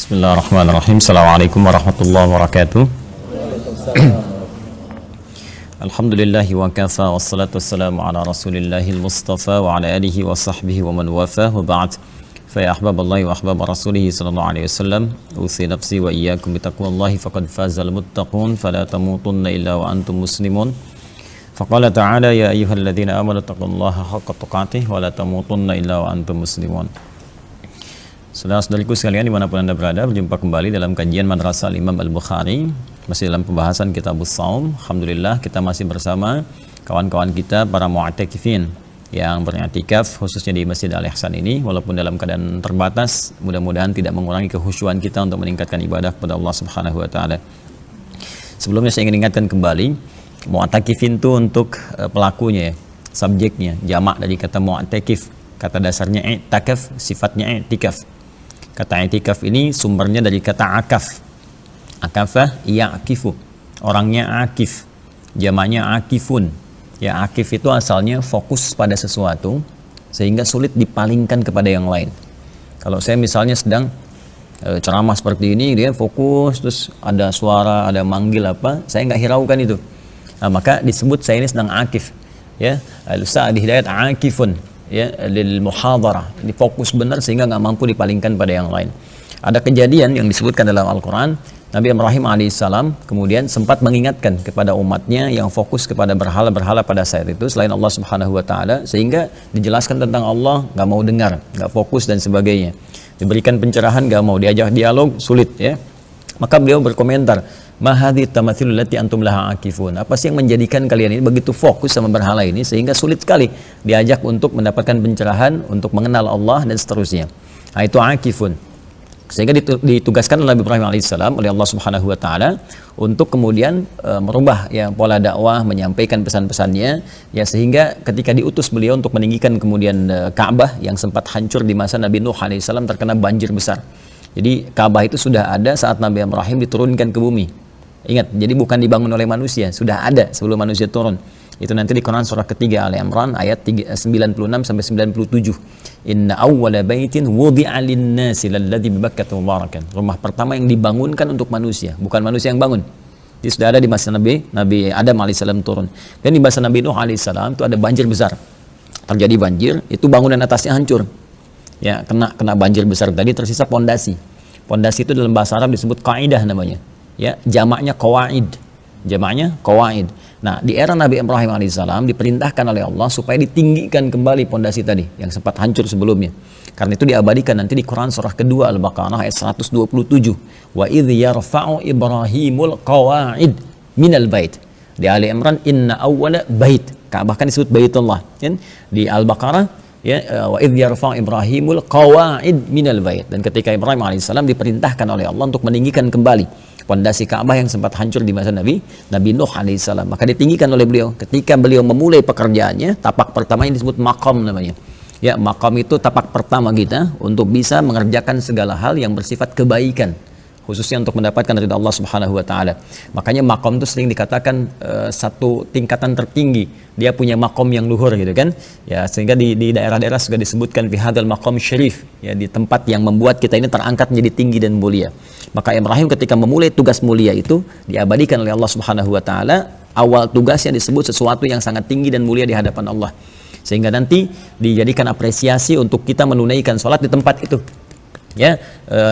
Bismillahirrahmanirrahim. Assalamualaikum warahmatullahi wabarakatuh. Alhamdulillahi wa kafa, wassalatu wassalamu ala rasulillahil mustafa wa ala alihi wa sahbihi wa man wafa, wa ba'd. Fa ya ahbaballahi wa ahbab rasulihi sallallahu alaihi wasallam, usi nafsi wa iyyakum bitaqwallahi faqad fazal muttaqun, fala tamutunna illa wa antum muslimun. Faqala ta'ala ya ayyuhalladzina amanu taqullaha haqqa tuqatih wa la tamutunna illa wa antum muslimun. Saudara-saudariku sekalian dimanapun Anda berada, berjumpa kembali dalam kajian Madrasah Imam Al-Bukhari. Masih dalam pembahasan Kitabus Shaum. Alhamdulillah kita masih bersama kawan-kawan kita para mu'takifin yang beriktikaf khususnya di Masjid Al-Ihsan ini, walaupun dalam keadaan terbatas, mudah-mudahan tidak mengurangi kekhusyuan kita untuk meningkatkan ibadah kepada Allah Subhanahu wa taala. Sebelumnya saya ingin ingatkan kembali, mu'takifin itu untuk pelakunya, subjeknya, jamak dari kata mu'takif. Kata dasarnya i'takaf, sifatnya i'tikaf. Kata i'tikaf ini sumbernya dari kata akaf. Akafah ya'kifu. Orangnya akif. Jamaknya akifun. Ya, akif itu asalnya fokus pada sesuatu sehingga sulit dipalingkan kepada yang lain. Kalau saya misalnya sedang ceramah seperti ini, dia fokus, terus ada suara, ada manggil apa, saya nggak hiraukan itu. Nah, maka disebut saya ini sedang akif. Ya, Al-Ustaz Hidayat akifun. Ya, lil muhadarah, ini fokus benar sehingga nggak mampu dipalingkan pada yang lain. Ada kejadian yang disebutkan dalam Al-Quran, Nabi Ibrahim alaihissalam kemudian sempat mengingatkan kepada umatnya yang fokus kepada berhala-berhala pada saat itu selain Allah Subhanahu wa taala, sehingga dijelaskan tentang Allah, nggak mau dengar, nggak fokus dan sebagainya. Diberikan pencerahan, nggak mau, diajak dialog, sulit ya. Maka beliau berkomentar, ma hadhi tamathilul lati antum laha akifun. Apa sih yang menjadikan kalian ini begitu fokus sama berhala ini sehingga sulit sekali diajak untuk mendapatkan pencerahan, untuk mengenal Allah dan seterusnya. Nah, itu akifun. Sehingga ditugaskan oleh Nabi Ibrahim alaihissalam oleh Allah Subhanahu wa taala untuk kemudian merubah ya pola dakwah, menyampaikan pesan-pesannya ya, sehingga ketika diutus beliau untuk meninggikan kemudian Ka'bah yang sempat hancur di masa Nabi Nuh alaihissalam terkena banjir besar. Jadi Ka'bah itu sudah ada saat Nabi Ibrahim diturunkan ke bumi. Ingat, jadi bukan dibangun oleh manusia, sudah ada sebelum manusia turun. Itu nanti di Quran surah ketiga Ali Imran ayat 96 sampai 97. Inna awwala baitin wudi'a lin-nasi lalladzi bi Bakkah mubarakan. Rumah pertama yang dibangunkan untuk manusia, bukan manusia yang bangun. Itu sudah ada di masa Nabi Adam alaihissalam turun. Dan di masa Nabi Nuh alaihissalam itu ada banjir besar. Terjadi banjir, itu bangunan atasnya hancur. Ya, kena banjir besar tadi, tersisa pondasi. Pondasi itu dalam bahasa Arab disebut qaidah namanya. Ya, jamaknya qawaid. Jamaknya qawaid. Nah, di era Nabi Ibrahim alaihissalam diperintahkan oleh Allah supaya ditinggikan kembali pondasi tadi yang sempat hancur sebelumnya. Karena itu diabadikan nanti di Quran surah kedua Al-Baqarah ayat 127. Wa idh yarfa'u Ibrahimul qawaid minal bait. Di Ali Imran inna awwala bait. Ka'bah kan disebut Baitullah. Kan? Di Al-Baqarah ya, wa idh yarfa' Ibrahimul qawaid minal bait. Dan ketika Ibrahim alaihissalam diperintahkan oleh Allah untuk meninggikan kembali pondasi Ka'bah yang sempat hancur di masa Nabi Nuh alaihissalam, maka ditinggikan oleh beliau. Ketika beliau memulai pekerjaannya, tapak pertama yang disebut maqam namanya. Ya, maqam itu tapak pertama kita untuk bisa mengerjakan segala hal yang bersifat kebaikan, khususnya untuk mendapatkan ridha Allah Subhanahu wa taala. Makanya maqam itu sering dikatakan satu tingkatan tertinggi. Dia punya maqam yang luhur gitu kan. Ya, sehingga di daerah-daerah juga disebutkan fi hadzal maqam syarif, ya, di tempat yang membuat kita ini terangkat menjadi tinggi dan mulia. Maka Ibrahim ketika memulai tugas mulia itu diabadikan oleh Allah Subhanahu wa taala, awal tugasnya disebut sesuatu yang sangat tinggi dan mulia di hadapan Allah. Sehingga nanti dijadikan apresiasi untuk kita menunaikan sholat di tempat itu. Ya,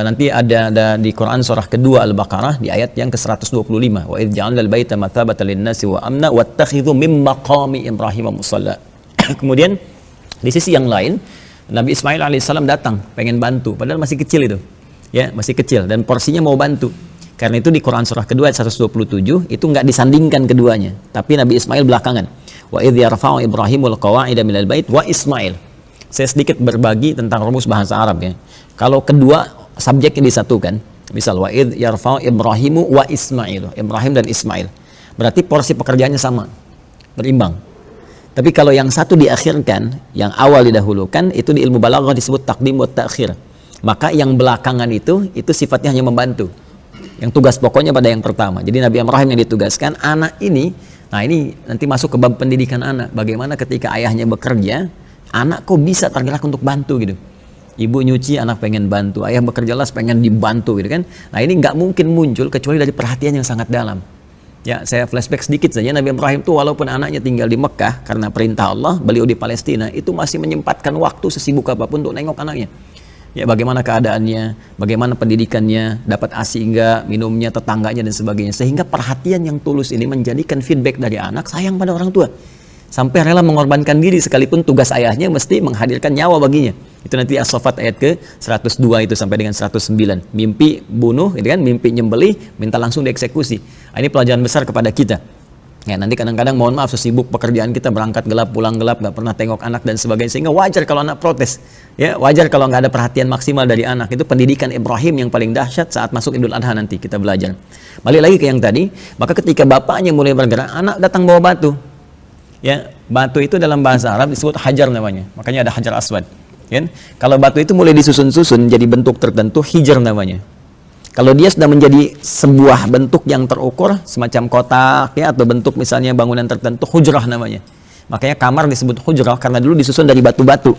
nanti ada di Quran surah kedua Al-Baqarah di ayat yang ke-125. Wa idz ja'alnal baita mathabatan lin-nasi wa amna wattakhidhu min maqami Ibrahim musalla. Kemudian di sisi yang lain, Nabi Ismail alaihissalam datang pengen bantu, padahal masih kecil itu. Ya, masih kecil dan porsinya mau bantu. Karena itu di Quran surah kedua ayat 127 itu nggak disandingkan keduanya, tapi Nabi Ismail belakangan. Wa idz yarfa'u Ibrahimul qawa'ida minal bait wa Ismail. Saya sedikit berbagi tentang rumus bahasa Arab ya. Kalau kedua subjeknya disatukan, misal wa idz yarfa'u Ibrahimu wa Ismail, Ibrahim dan Ismail, berarti porsi pekerjaannya sama, berimbang. Tapi kalau yang satu diakhirkan, yang awal didahulukan, itu di ilmu balaghah disebut taqdim wa ta'khir. Maka yang belakangan itu sifatnya hanya membantu. Yang tugas pokoknya pada yang pertama. Jadi Nabi Ibrahim yang ditugaskan, anak ini, nah ini nanti masuk ke bab pendidikan anak. Bagaimana ketika ayahnya bekerja, anak kok bisa tergerak untuk bantu gitu. Ibu nyuci, anak pengen bantu. Ayah bekerja las, pengen dibantu gitu kan. Nah ini nggak mungkin muncul kecuali dari perhatian yang sangat dalam. Ya, saya flashback sedikit saja. Nabi Ibrahim itu walaupun anaknya tinggal di Mekah karena perintah Allah, beliau di Palestina, itu masih menyempatkan waktu sesibuk apapun untuk nengok anaknya. Ya, bagaimana keadaannya, bagaimana pendidikannya, dapat ASI enggak, minumnya, tetangganya dan sebagainya. Sehingga perhatian yang tulus ini menjadikan feedback dari anak sayang pada orang tua. Sampai rela mengorbankan diri sekalipun tugas ayahnya mesti menghadirkan nyawa baginya. Itu nanti As-Saffat ayat ke 102 itu sampai dengan 109. Mimpi bunuh, gitu kan, mimpi nyembelih, minta langsung dieksekusi. Nah, ini pelajaran besar kepada kita. Ya, nanti kadang-kadang mohon maaf sesibuk pekerjaan kita, berangkat gelap, pulang gelap, nggak pernah tengok anak dan sebagainya. Sehingga wajar kalau anak protes. Ya, wajar kalau nggak ada perhatian maksimal dari anak. Itu pendidikan Ibrahim yang paling dahsyat saat masuk Idul Adha nanti kita belajar. Balik lagi ke yang tadi, maka ketika bapaknya mulai bergerak, anak datang bawa batu. Ya, batu itu dalam bahasa Arab disebut hajar namanya. Makanya ada hajar aswad. Ya, kalau batu itu mulai disusun-susun jadi bentuk tertentu, hijar namanya. Kalau dia sudah menjadi sebuah bentuk yang terukur, semacam kotak ya, atau bentuk misalnya bangunan tertentu, hujrah namanya. Makanya kamar disebut hujrah karena dulu disusun dari batu-batu.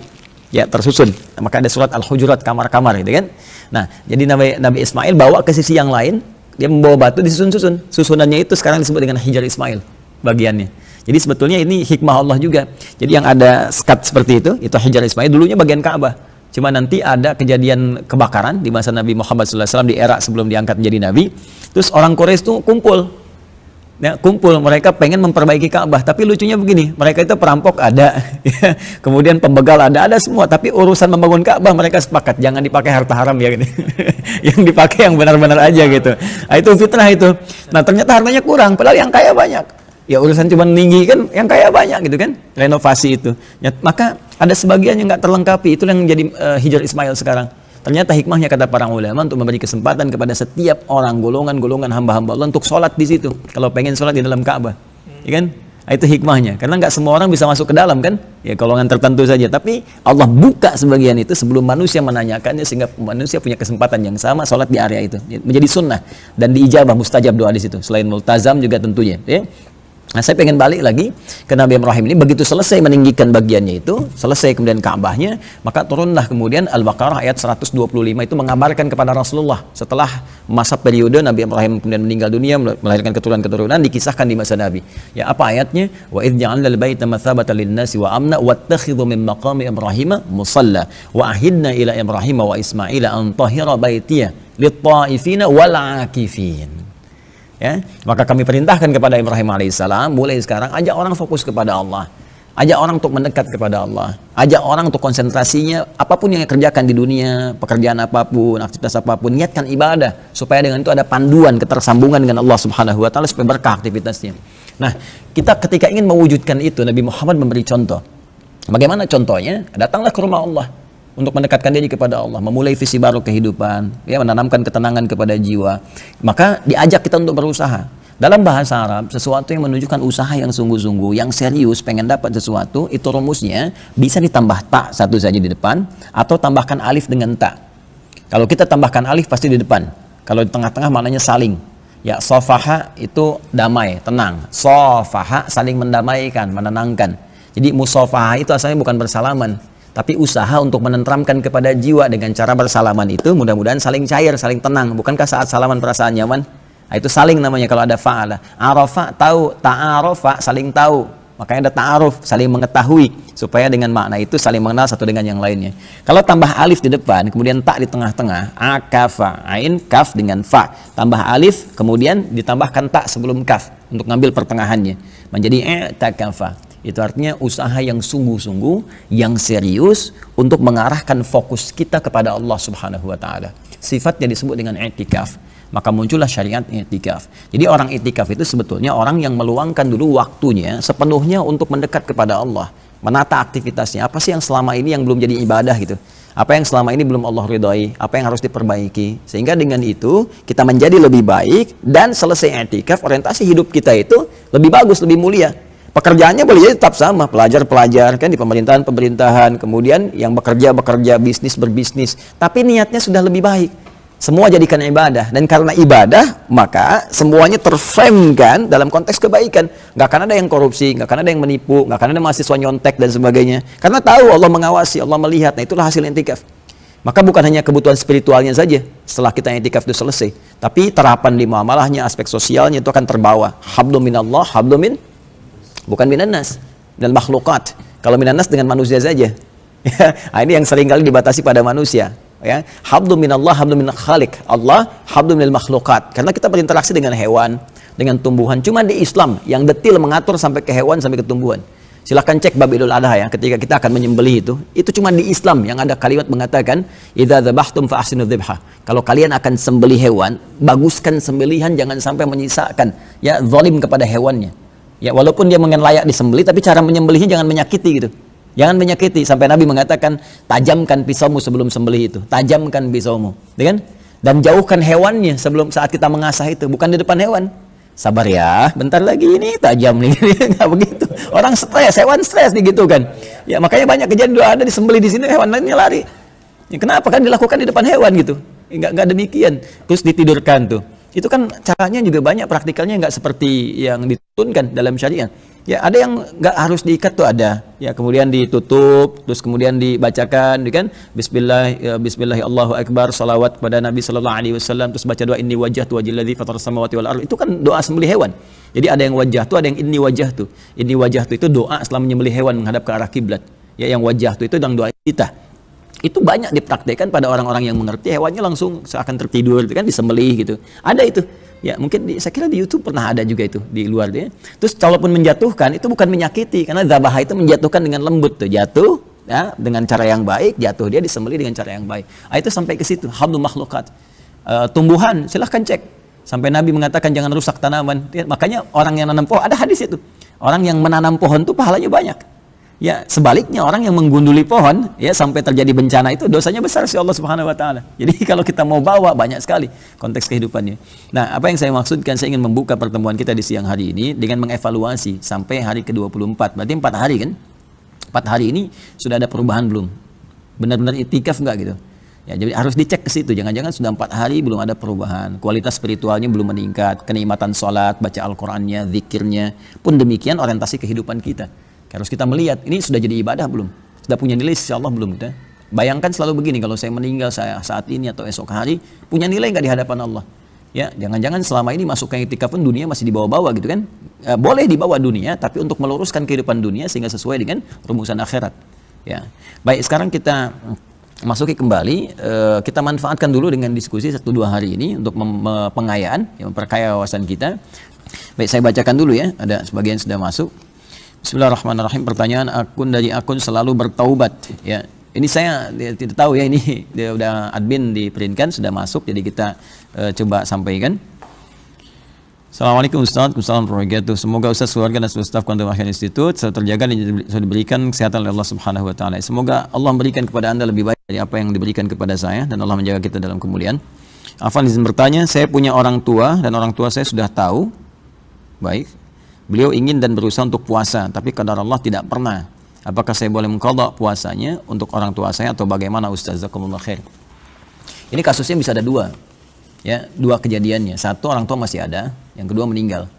Ya, tersusun. Nah, maka ada surat Al-Hujurat, kamar-kamar gitu kan. Nah, jadi Nabi Ismail bawa ke sisi yang lain, dia membawa batu disusun-susun. Susunannya itu sekarang disebut dengan hijar Ismail bagiannya. Jadi sebetulnya ini hikmah Allah juga. Jadi yang ada skat seperti itu hijar Ismail, dulunya bagian Ka'bah. Cuma nanti ada kejadian kebakaran di masa Nabi Muhammad SAW di era sebelum diangkat menjadi Nabi. Terus orang Quraisy itu kumpul. Ya, kumpul, mereka pengen memperbaiki Ka'bah. Tapi lucunya begini, mereka itu perampok ada, kemudian pembegal ada semua. Tapi urusan membangun Ka'bah mereka sepakat, jangan dipakai harta haram ya gitu. Yang dipakai yang benar-benar aja gitu. Nah, itu fitnah itu. Nah ternyata hartanya kurang, padahal yang kaya banyak. Ya urusan cuma tinggi kan, yang kaya banyak gitu kan, renovasi itu. Ya, maka ada sebagian yang nggak terlengkapi, itu yang menjadi hijar Ismail sekarang. Ternyata hikmahnya kata para ulama untuk memberi kesempatan kepada setiap orang, golongan-golongan hamba-hamba Allah untuk sholat di situ. Kalau pengen sholat di dalam Ka'bah, ya kan? Itu hikmahnya. Karena nggak semua orang bisa masuk ke dalam kan, ya golongan tertentu saja. Tapi Allah buka sebagian itu sebelum manusia menanyakannya sehingga manusia punya kesempatan yang sama sholat di area itu. Menjadi sunnah dan diijabah mustajab doa di situ. Selain multazam juga tentunya. Ya. Nah, saya pengen balik lagi ke Nabi Ibrahim ini. Begitu selesai meninggikan bagiannya itu, selesai kemudian Ka'bahnya, maka turunlah kemudian Al-Baqarah ayat 125 itu mengabarkan kepada Rasulullah setelah masa periode Nabi Ibrahim kemudian meninggal dunia, melahirkan keturunan-keturunan, dikisahkan di masa Nabi. Ya, apa ayatnya? Wa idh ja'alna al-baita mathabatan lin-nasi wa amna wattakhidhu min maqami Ibrahim musalla wa ahidna ila Ibrahim wa Ismaila an tahira baitiya lit-ta'ifina wal 'akifin. Ya, maka kami perintahkan kepada Ibrahim alaihissalam mulai sekarang ajak orang fokus kepada Allah, ajak orang untuk mendekat kepada Allah, ajak orang untuk konsentrasinya apapun yang kerjakan di dunia, pekerjaan apapun, aktivitas apapun, niatkan ibadah supaya dengan itu ada panduan ketersambungan dengan Allah Subhanahu wa taala supaya berkah aktivitasnya. Nah, kita ketika ingin mewujudkan itu, Nabi Muhammad memberi contoh. Bagaimana contohnya? Datanglah ke rumah Allah untuk mendekatkan diri kepada Allah, memulai visi baru kehidupan, ya, menanamkan ketenangan kepada jiwa. Maka diajak kita untuk berusaha. Dalam bahasa Arab, sesuatu yang menunjukkan usaha yang sungguh-sungguh, yang serius, pengen dapat sesuatu, itu rumusnya bisa ditambah ta satu saja di depan, atau tambahkan alif dengan ta. Kalau kita tambahkan alif pasti di depan. Kalau di tengah-tengah maknanya saling. Ya, sofaha itu damai, tenang. Sofaha saling mendamaikan, menenangkan. Jadi musofaha itu asalnya bukan bersalaman, tapi usaha untuk menenteramkan kepada jiwa dengan cara bersalaman itu mudah-mudahan saling cair, saling tenang. Bukankah saat salaman perasaan nyaman? Nah, itu saling namanya kalau ada fa'ala. Arafa tahu, ta'arofa saling tahu. Makanya ada ta'aruf, saling mengetahui supaya dengan makna itu saling mengenal satu dengan yang lainnya. Kalau tambah alif di depan, kemudian ta di tengah-tengah, akafa, ain kaf dengan fa. Tambah alif, kemudian ditambahkan ta sebelum kaf untuk ngambil pertengahannya. Menjadi i'takafa. Itu artinya usaha yang sungguh-sungguh, yang serius untuk mengarahkan fokus kita kepada Allah Subhanahu wa taala. Sifatnya disebut dengan i'tikaf. Maka muncullah syariat i'tikaf. Jadi orang i'tikaf itu sebetulnya orang yang meluangkan dulu waktunya sepenuhnya untuk mendekat kepada Allah, menata aktivitasnya. Apa sih yang selama ini yang belum jadi ibadah gitu? Apa yang selama ini belum Allah ridhoi? Apa yang harus diperbaiki? Sehingga dengan itu kita menjadi lebih baik dan selesai i'tikaf, orientasi hidup kita itu lebih bagus, lebih mulia. Pekerjaannya boleh jadi tetap sama, pelajar-pelajar kan di pemerintahan, kemudian yang bekerja, bisnis, berbisnis, tapi niatnya sudah lebih baik. Semua jadikan ibadah, dan karena ibadah, maka semuanya terframe kan dalam konteks kebaikan. Nggak akan ada yang korupsi, nggak akan ada yang menipu, nggak akan ada mahasiswa nyontek dan sebagainya. Karena tahu Allah mengawasi, Allah melihat, nah itulah hasil i'tikaf. Maka bukan hanya kebutuhan spiritualnya saja setelah kita i'tikaf itu selesai, tapi terapan di muamalahnya, aspek sosialnya itu akan terbawa. Hablum minallah, hablum min, bukan minan nas, dan makhlukat. Kalau minan nas dengan manusia saja. Ini yang seringkali dibatasi pada manusia. Ya, hablum minallah, hablum min khaliq. Allah, hablum minal makhlukat. Karena kita berinteraksi dengan hewan, dengan tumbuhan. Cuma di Islam yang detil mengatur sampai ke hewan, sampai ke tumbuhan. Silahkan cek bab Idul Adha ya, ketika kita akan menyembelih itu cuma di Islam yang ada kalimat mengatakan idza dzabhtum fa ahsinu dzibha. Kalau kalian akan sembelih hewan, baguskan sembelihan, jangan sampai menyisakan ya zalim kepada hewannya. Ya walaupun dia mungkin layak disembelih, tapi cara menyembelihnya jangan menyakiti gitu. Jangan menyakiti, sampai Nabi mengatakan tajamkan pisaumu sebelum sembelih itu, tajamkan pisaumu, ya kan? Dan jauhkan hewannya sebelum saat kita mengasah itu, bukan di depan hewan. Sabar ya, bentar lagi ini tajam nih. Nggak begitu. Orang stres, hewan stres nih gitu kan. Ya makanya banyak kejadian ada disembelih di sini, hewan lainnya lari. Ya, kenapa kan dilakukan di depan hewan gitu? Nggak demikian. Terus ditidurkan tuh. Itu kan caranya juga banyak, praktikalnya nggak seperti yang dituntunkan dalam syariat. Ya ada yang nggak harus diikat tuh ada. Ya kemudian ditutup, terus kemudian dibacakan, kan? Bismillah, ya, Bismillah, Allahu Akbar, salawat kepada Nabi Sallallahu Alaihi Wasallam, terus baca doa inni wajjahtu wajhilladzi fatara samawati wal ardh. Itu kan doa sembelih hewan. Jadi ada yang wajah tuh, ada yang inni wajjahtu. Inni wajjahtu itu doa setelah menyembelih hewan menghadap ke arah kiblat. Ya yang wajjahtu itu dalam doa kita. Itu banyak dipraktekkan pada orang-orang yang mengerti, hewannya langsung seakan tertidur, kan disembelih gitu. Ada itu. Ya mungkin saya kira di YouTube pernah ada juga itu di luar dia. Terus kalaupun menjatuhkan itu bukan menyakiti, karena dzabah itu menjatuhkan dengan lembut tuh, jatuh ya dengan cara yang baik, jatuh dia disembelih dengan cara yang baik. Itu sampai ke situ, hablum makhlukat. Tumbuhan silahkan cek. Sampai Nabi mengatakan jangan rusak tanaman. Ya, makanya orang yang nanam pohon, ada hadis itu. Orang yang menanam pohon tuh pahalanya banyak. Ya sebaliknya orang yang menggunduli pohon ya sampai terjadi bencana itu dosanya besar si Allah Subhanahu wa taala. Jadi kalau kita mau bawa banyak sekali konteks kehidupannya. Nah, apa yang saya maksudkan, saya ingin membuka pertemuan kita di siang hari ini dengan mengevaluasi sampai hari ke-24. Berarti 4 hari kan? 4 hari ini sudah ada perubahan belum? Benar-benar itikaf enggak gitu? Ya, jadi harus dicek ke situ. Jangan-jangan sudah 4 hari belum ada perubahan. Kualitas spiritualnya belum meningkat, kenikmatan sholat, baca Al-Qur'annya, zikirnya, pun demikian orientasi kehidupan kita. Harus kita melihat, ini sudah jadi ibadah belum? Sudah punya nilai sisi Allah belum? Kita? Bayangkan selalu begini, kalau saya meninggal saat ini atau esok hari, punya nilai nggak di hadapan Allah? Ya, jangan-jangan selama ini masuk ke i'tikaf pun dunia masih dibawa-bawa gitu kan? Boleh dibawa dunia, tapi untuk meluruskan kehidupan dunia sehingga sesuai dengan rumusan akhirat. Ya, baik, sekarang kita masuki kembali, kita manfaatkan dulu dengan diskusi 1-2 hari ini untuk pengayaan, ya, memperkaya wawasan kita. Baik, saya bacakan dulu ya, ada sebagian sudah masuk. Bismillahirrahmanirrahim. Pertanyaan akun selalu bertaubat. Ya, ini saya tidak tahu ya, ini dia udah admin di printkan sudah masuk, jadi kita coba sampaikan. Assalamualaikum Ustaz, Assalamualaikum warahmatullahi wabarakatuh. Semoga Ustaz, keluarga dan seluruh staf Quantum Akhirat Institute selalu terjaga dan diberikan kesehatan oleh Allah Subhanahu wa taala. Semoga Allah memberikan kepada Anda lebih baik dari apa yang diberikan kepada saya, dan Allah menjaga kita dalam kemuliaan. Afan izin bertanya, saya punya orang tua dan orang tua saya sudah tahu. Baik. Beliau ingin dan berusaha untuk puasa, tapi qadar Allah tidak pernah. Apakah saya boleh mengqadha puasanya untuk orang tua saya atau bagaimana Ustaz? Jazakumullah khair. Ini kasusnya bisa ada 2. Ya, 2 kejadiannya. Satu, orang tua masih ada, yang kedua meninggal.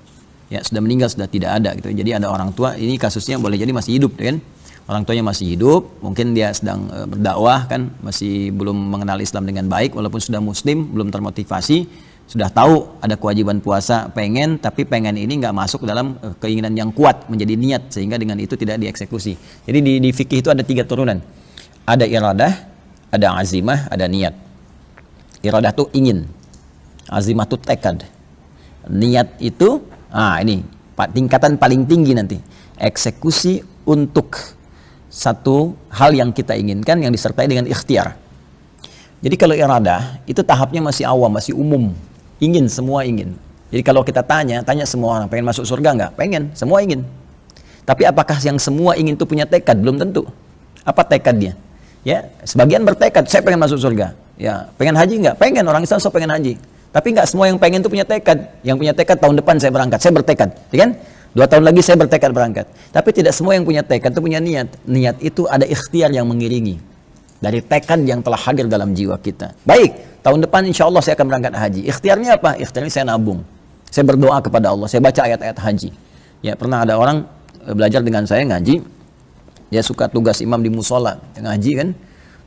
Ya, sudah meninggal, sudah tidak ada gitu. Jadi ada orang tua, ini kasusnya boleh jadi masih hidup kan? Orang tuanya masih hidup, mungkin dia sedang berdakwah kan, masih belum mengenal Islam dengan baik, walaupun sudah muslim, belum termotivasi. Sudah tahu ada kewajiban puasa, tapi pengen ini nggak masuk dalam keinginan yang kuat menjadi niat, sehingga dengan itu tidak dieksekusi. Jadi di fikih itu ada 3 turunan. Ada iradah, ada azimah, ada niat. Iradah itu ingin, azimah itu tekad, niat itu ini tingkatan paling tinggi nanti, eksekusi untuk satu hal yang kita inginkan yang disertai dengan ikhtiar. Jadi kalau iradah itu tahapnya masih awam, masih umum. Ingin, semua ingin. Jadi kalau kita tanya semua orang, pengen masuk surga nggak? Pengen, semua ingin. Tapi apakah yang semua ingin itu punya tekad? Belum tentu. Apa tekadnya? Ya, sebagian bertekad, saya pengen masuk surga. Ya, pengen haji nggak? Pengen, orang Islam so pengen haji. Tapi nggak semua yang pengen itu punya tekad. Yang punya tekad tahun depan saya berangkat, saya bertekad, ya kan? 2 tahun lagi saya bertekad berangkat. Tapi tidak semua yang punya tekad itu punya niat. Niat itu ada ikhtiar yang mengiringi dari tekad yang telah hadir dalam jiwa kita. Baik, tahun depan insya Allah saya akan berangkat haji. Ikhtiarnya apa? Ikhtiarnya saya nabung. Saya berdoa kepada Allah. Saya baca ayat-ayat haji. Ya, pernah ada orang belajar dengan saya ngaji. Dia suka tugas imam di musola, ngaji kan.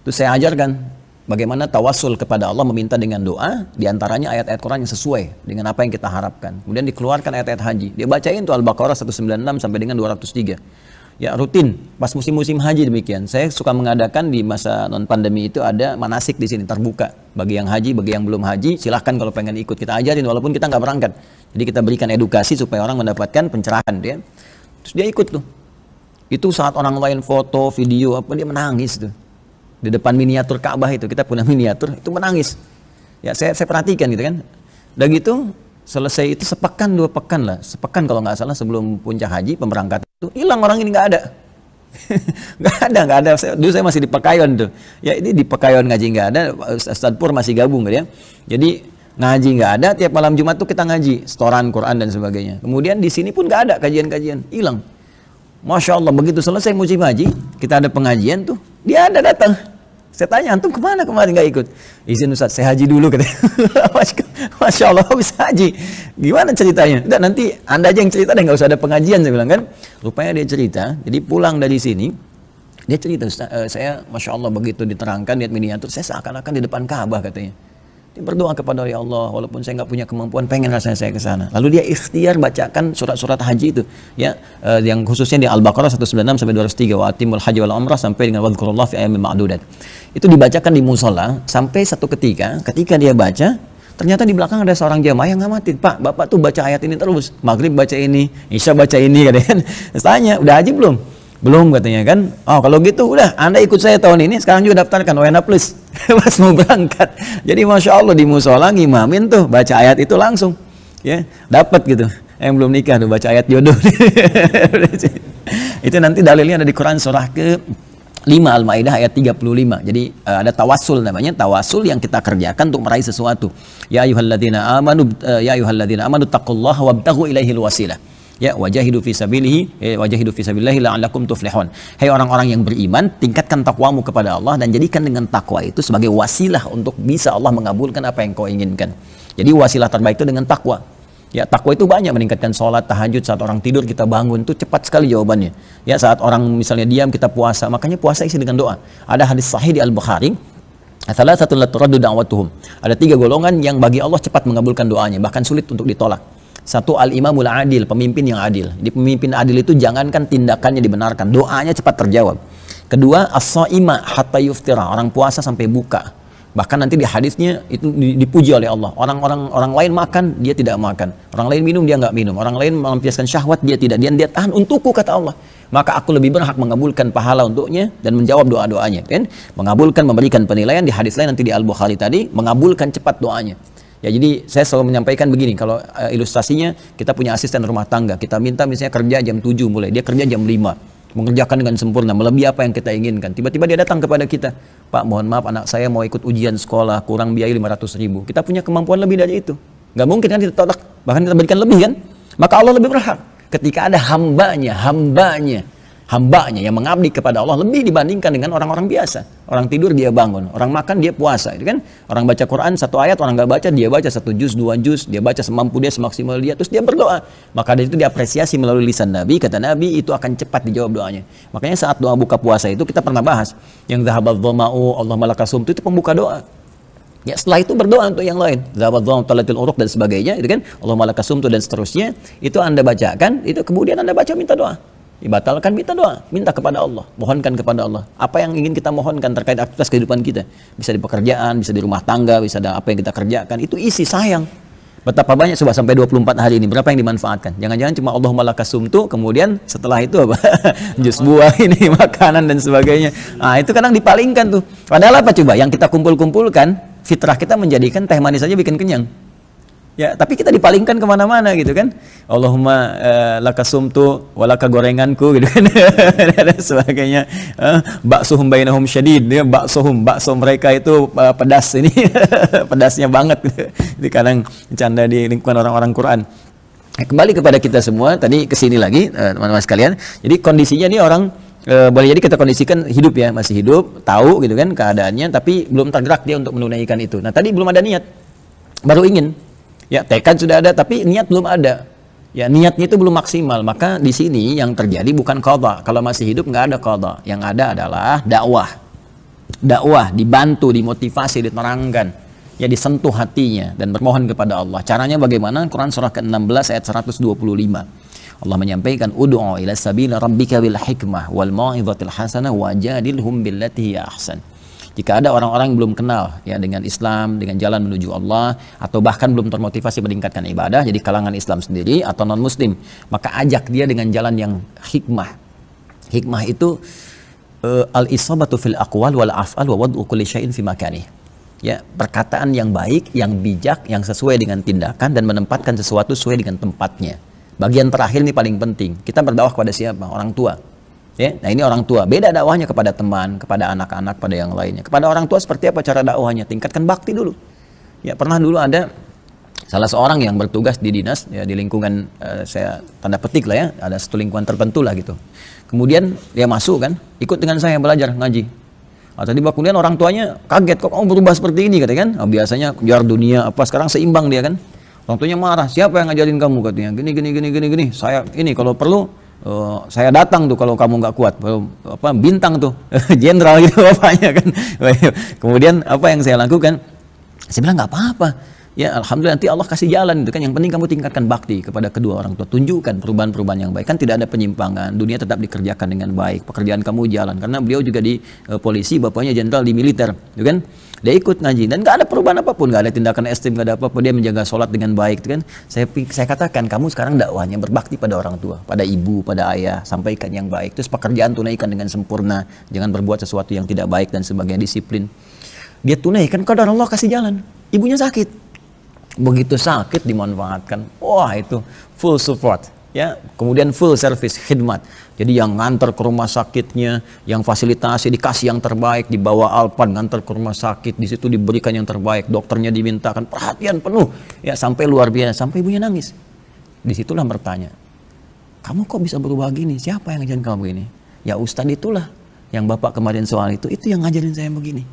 Terus saya ajarkan. bagaimana tawasul kepada Allah meminta dengan doa, diantaranya ayat-ayat Quran yang sesuai dengan apa yang kita harapkan. Kemudian dikeluarkan ayat-ayat haji. Dia bacain tuh Al-Baqarah 196 sampai dengan 203. Ya rutin, pas musim-musim haji demikian. Saya suka mengadakan di masa non-pandemi itu ada manasik di sini, terbuka. Bagi yang haji, bagi yang belum haji, silahkan kalau pengen ikut. Kita ajarin walaupun kita nggak berangkat. Jadi kita berikan edukasi supaya orang mendapatkan pencerahan. Terus dia ikut tuh. Itu saat orang lain foto, video, apa dia menangis tuh. Di depan miniatur Ka'bah itu, kita punya miniatur, itu menangis. Ya saya perhatikan gitu kan. Udah gitu, selesai itu sepekan 2 pekan lah, sepekan kalau nggak salah sebelum puncak haji pemberangkatan itu hilang orang ini, nggak ada. nggak ada. Dulu saya masih di Pekayon tuh, ya ini di Pekayon ngaji nggak ada, Ustadz Pur masih gabung gitu ya. Jadi ngaji nggak ada, tiap malam Jumat tuh kita ngaji, setoran Quran dan sebagainya. Kemudian di sini pun nggak ada kajian-kajian, hilang. Masya Allah, begitu selesai musim haji, kita ada pengajian tuh, dia ada datang. Saya tanya, antum kemana kemarin nggak ikut? Izin Ustaz, saya haji dulu katanya. Masya Allah, bisa haji. Gimana ceritanya? Udah, nanti Anda aja yang cerita deh, nggak usah ada pengajian, saya bilang kan. Rupanya dia cerita, jadi pulang dari sini, dia cerita, saya Masya Allah begitu diterangkan, lihat miniatur, saya seakan-akan di depan Ka'bah katanya. Dia berdoa kepada ya Allah, walaupun saya nggak punya kemampuan, pengen rasanya saya ke sana. Lalu dia ikhtiar bacakan surat-surat haji itu, ya, yang khususnya di Al-Baqarah 196 sampai 203, wa atimul haji wal umrah sampai dengan wadhkurullah fi ayyamin ma'dudat. Itu dibacakan di musola sampai satu ketika dia baca, ternyata di belakang ada seorang jamaah yang ngamatin. Pak, Bapak tuh baca ayat ini terus, maghrib baca ini, isya baca ini, katanya. Tanya, udah haji belum? Belum katanya kan. Oh kalau gitu udah, Anda ikut saya tahun ini, sekarang juga daftarkan WNA Plus pas mau berangkat. Jadi Masya Allah di musola ngimamin tuh baca ayat itu langsung, ya dapat gitu. Yang belum nikah tuh baca ayat jodoh. Itu nanti dalilnya ada di Quran surah ke 5 Al-Maidah ayat 35. Jadi ada tawasul namanya, tawasul yang kita kerjakan untuk meraih sesuatu. Ya ayyuhalladzina amanu taqullaha wabtaghu ilaihil wasilah. Ya wajahidu fi sabilillahi la'allakum tuflihun. Hai orang-orang yang beriman, tingkatkan takwamu kepada Allah dan jadikan dengan takwa itu sebagai wasilah untuk bisa Allah mengabulkan apa yang kau inginkan. Jadi wasilah terbaik itu dengan takwa. Ya takwa itu banyak, meningkatkan sholat, tahajud, saat orang tidur kita bangun, itu cepat sekali jawabannya. Ya saat orang misalnya diam kita puasa, makanya puasa isi dengan doa. Ada hadis sahih di Al-Bukhari, thalathatun la turaddu da'watuhum. Ada 3 golongan yang bagi Allah cepat mengabulkan doanya, bahkan sulit untuk ditolak. Satu, al-imamul adil, pemimpin yang adil. Di pemimpin adil itu jangankan tindakannya dibenarkan, doanya cepat terjawab. Kedua, as-shaima hatta yuftira, orang puasa sampai buka. Bahkan nanti di hadisnya itu dipuji oleh Allah. Orang lain makan, dia tidak makan. Orang lain minum, dia nggak minum. Orang lain melampiaskan syahwat, dia tidak. Dia tahan untukku, kata Allah. Maka aku lebih berhak mengabulkan pahala untuknya dan menjawab doa-doanya. Kan? Mengabulkan, memberikan penilaian. Di hadis lain nanti di Al-Bukhari tadi, mengabulkan cepat doanya. Ya jadi saya selalu menyampaikan begini, kalau ilustrasinya kita punya asisten rumah tangga, kita minta misalnya kerja jam 7 mulai, dia kerja jam 5, mengerjakan dengan sempurna, melebihi apa yang kita inginkan. Tiba-tiba dia datang kepada kita, Pak mohon maaf anak saya mau ikut ujian sekolah, kurang biaya 500.000. Kita punya kemampuan lebih dari itu. Nggak mungkin kan kita tolak, bahkan kita berikan lebih kan. Maka Allah lebih berhak ketika ada hambanya yang mengabdi kepada Allah lebih dibandingkan dengan orang-orang biasa. Orang tidur dia bangun, orang makan dia puasa, itu kan. Orang baca Quran 1 ayat, orang nggak baca dia baca 1 juz, 2 juz, dia baca semampu dia, semaksimal dia, terus dia berdoa. Maka dari itu diapresiasi melalui lisan Nabi, kata Nabi itu akan cepat dijawab doanya. Makanya saat doa buka puasa itu kita pernah bahas yang zahabadz dhama'u Allahumma lakasum itu pembuka doa. Ya setelah itu berdoa untuk yang lain, zahabadz dhama'u talatil uruq dan sebagainya, itu kan. Allahumma lakasum dan seterusnya, itu Anda bacakan, itu kemudian Anda baca minta doa. Dibatalkan, minta doa, minta kepada Allah, mohonkan kepada Allah apa yang ingin kita mohonkan terkait aktivitas kehidupan kita, bisa di pekerjaan, bisa di rumah tangga, bisa ada apa yang kita kerjakan, itu isi sayang. Betapa banyak coba sampai 24 hari ini, berapa yang dimanfaatkan? Jangan-jangan cuma Allahumma lakasumtu, kemudian setelah itu apa? Jus buah ini, makanan dan sebagainya. Nah itu kadang dipalingkan tuh. Padahal apa coba? Yang kita kumpul-kumpulkan, fitrah kita menjadikan teh manis saja bikin kenyang. Ya, tapi kita dipalingkan kemana-mana gitu kan. Allahumma lakasumtu walaka gorenganku gitu kan. Dan sebagainya. Baksuhum bainahum syadid. Bakso mereka itu pedas ini. Pedasnya banget. Itu kadang bercanda di lingkungan orang-orang Quran. Kembali kepada kita semua. Tadi kesini lagi teman-teman sekalian. Jadi kondisinya ini orang boleh jadi kita kondisikan hidup ya. Masih hidup, tahu gitu kan keadaannya. Tapi belum tergerak dia untuk menunaikan itu. Nah tadi belum ada niat. Baru ingin. Ya tekad sudah ada tapi niat belum ada. Ya niatnya itu belum maksimal. Maka di sini yang terjadi bukan qadha. Kalau masih hidup nggak ada qadha. Yang ada adalah dakwah. dakwah, dibantu, dimotivasi, diterangkan, ya disentuh hatinya dan bermohon kepada Allah. Caranya bagaimana? Quran surah ke-16 ayat 125. Allah menyampaikan, ud'u ila sabila rabbika bil hikmah wal mau'izatil hasanah wajadilhum billati hiya ahsan. Jika ada orang-orang yang belum kenal ya dengan Islam, dengan jalan menuju Allah, atau bahkan belum termotivasi meningkatkan ibadah, jadi kalangan Islam sendiri atau non muslim, maka ajak dia dengan jalan yang hikmah. Hikmah itu al-isabatu fil aqwal wal af'al wa wad'u kulli syai'in fi makanih. Ya, perkataan yang baik, yang bijak, yang sesuai dengan tindakan dan menempatkan sesuatu sesuai dengan tempatnya. Bagian terakhir ini paling penting. Kita berdakwah kepada siapa? Orang tua. Ya, nah ini orang tua. Beda dakwahnya kepada teman, kepada anak-anak, pada yang lainnya. Kepada orang tua seperti apa cara dakwahnya? Tingkatkan bakti dulu. Ya, pernah dulu ada salah seorang yang bertugas di dinas, ya di lingkungan saya tanda petik lah ya, ada satu lingkungan tertentu lah gitu. Kemudian dia masuk kan, ikut dengan saya belajar ngaji. Tiba kemudian orang tuanya kaget, kok kamu berubah seperti ini katanya kan? Biasanya biar dunia apa, sekarang seimbang dia kan. Orang tuanya marah, siapa yang ngajarin kamu katanya? Gini. Saya ini kalau perlu saya datang tuh kalau kamu nggak kuat, apa bintang tuh jenderal gitu bapaknya kan. Kemudian apa yang saya lakukan? Saya bilang nggak apa-apa. Ya alhamdulillah nanti Allah kasih jalan itu kan, yang penting kamu tingkatkan bakti kepada kedua orang tua, tunjukkan perubahan-perubahan yang baik, kan tidak ada penyimpangan, dunia tetap dikerjakan dengan baik, pekerjaan kamu jalan, karena beliau juga di polisi, bapaknya jenderal di militer, gitu kan. Dia ikut ngaji dan nggak ada perubahan apapun, nggak ada tindakan ekstrim, nggak ada apa-apa, dia menjaga sholat dengan baik, gitu kan. Saya katakan kamu sekarang dakwahnya berbakti pada orang tua, pada ibu, pada ayah, sampaikan yang baik, terus pekerjaan tunaikan dengan sempurna, jangan berbuat sesuatu yang tidak baik dan sebagainya, disiplin. Dia tunaikan, kadar Allah kasih jalan, ibunya sakit. Begitu sakit dimanfaatkan, wah itu full support ya, kemudian full service khidmat, jadi yang nganter ke rumah sakitnya, yang fasilitasi dikasih yang terbaik, dibawa Alpan nganter ke rumah sakit, di situ diberikan yang terbaik, dokternya dimintakan perhatian penuh ya, sampai luar biasa, sampai ibunya nangis. Disitulah bertanya, kamu kok bisa berubah gini, siapa yang ngajarin kamu begini? Ya Ustadz itulah yang bapak kemarin soal itu yang ngajarin saya begini.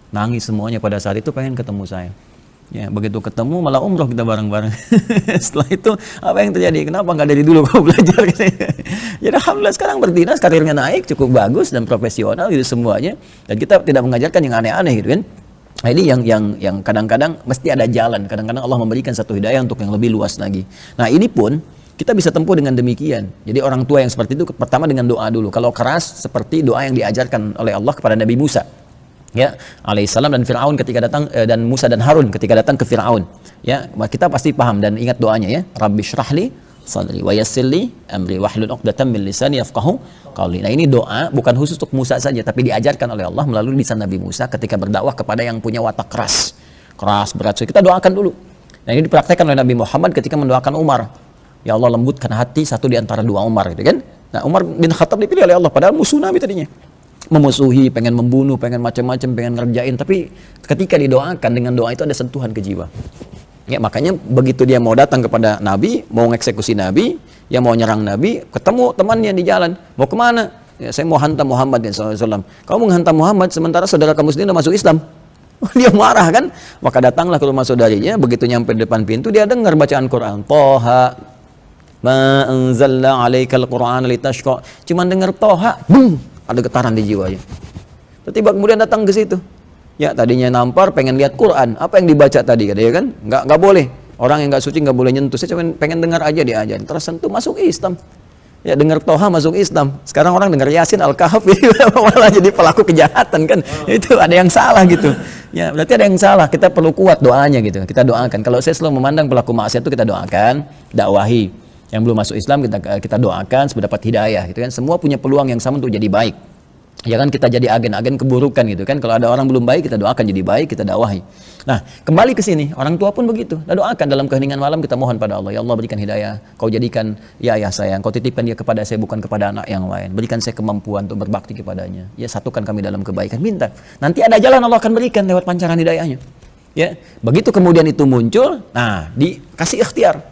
Nangis semuanya pada saat itu, pengen ketemu saya. Ya, begitu ketemu malah umroh kita bareng-bareng. Setelah itu apa yang terjadi? Kenapa nggak dari dulu kau belajar? Jadi alhamdulillah sekarang berdinas, karirnya naik cukup bagus dan profesional gitu semuanya. Dan kita tidak mengajarkan yang aneh-aneh gitu kan. Nah, ini yang kadang-kadang mesti ada jalan. Kadang-kadang Allah memberikan satu hidayah untuk yang lebih luas lagi. Nah ini pun kita bisa tempuh dengan demikian. Jadi orang tua yang seperti itu pertama dengan doa dulu. Kalau keras seperti doa yang diajarkan oleh Allah kepada Nabi Musa. Ya, alaihissalam dan Fir'aun ketika datang dan Musa dan Harun ketika datang ke Fir'aun. Ya, kita pasti paham dan ingat doanya ya. Rabbi syrahli sadri wa yassirli amri wahlul 'uqdatam min lisani yafqahu qawli. Nah, ini doa bukan khusus untuk Musa saja, tapi diajarkan oleh Allah melalui lisan Nabi Musa ketika berdakwah kepada yang punya watak keras berat. So, kita doakan dulu. Nah, ini dipraktekkan oleh Nabi Muhammad ketika mendoakan Umar. Ya Allah, lembutkan hati satu di antara dua Umar gitu kan. Nah, Umar bin Khattab dipilih oleh Allah padahal musuh Nabi tadinya. Memusuhi, pengen membunuh, pengen macam-macam, pengen ngerjain, tapi ketika didoakan dengan doa itu ada sentuhan ke jiwa. Ya, makanya begitu dia mau datang kepada Nabi, mau mengeksekusi Nabi, ya mau nyerang Nabi, ketemu temannya di jalan, mau kemana? Ya, saya mau hantam Muhammad SAW. Kamu menghantam Muhammad sementara saudara kamu sendiri masuk Islam. Dia marah kan? Maka datanglah ke rumah saudarinya, begitu nyampe di depan pintu dia dengar bacaan Quran. Toha ma anzalna 'alaikal Qur'ana litashqa. Cuman dengar Toha, boom, ada getaran di jiwanya. Tiba kemudian datang ke situ. Ya, tadinya nampar, pengen lihat Quran. Apa yang dibaca tadi? Katanya kan, nggak boleh. Orang yang nggak suci nggak boleh nyentuh. Saya cuma pengen dengar aja diajarin. Tersentuh, masuk Islam. Ya, dengar Toha masuk Islam. Sekarang orang dengar Yasin, Al-Kahf, malah jadi pelaku kejahatan kan. Itu ada yang salah gitu. Ya, berarti ada yang salah. Kita perlu kuat doanya gitu. Kita doakan. Kalau saya selalu memandang pelaku maksiat itu kita doakan, dakwahi. Yang belum masuk Islam kita doakan supaya dapat hidayah gitu kan. Semua punya peluang yang sama untuk jadi baik. Jangan kita jadi agen-agen keburukan gitu kan. Kalau ada orang belum baik kita doakan jadi baik, kita dakwahi. Nah, kembali ke sini, orang tua pun begitu. Kita doakan dalam keheningan malam, kita mohon pada Allah, ya Allah berikan hidayah. Kau jadikan ya ayah saya, kau titipkan dia kepada saya bukan kepada anak yang lain. Berikan saya kemampuan untuk berbakti kepadanya. Ya, satukan kami dalam kebaikan. Minta. Nanti ada jalan Allah akan berikan lewat pancaran hidayahnya. Ya, begitu kemudian itu muncul, nah dikasih ikhtiar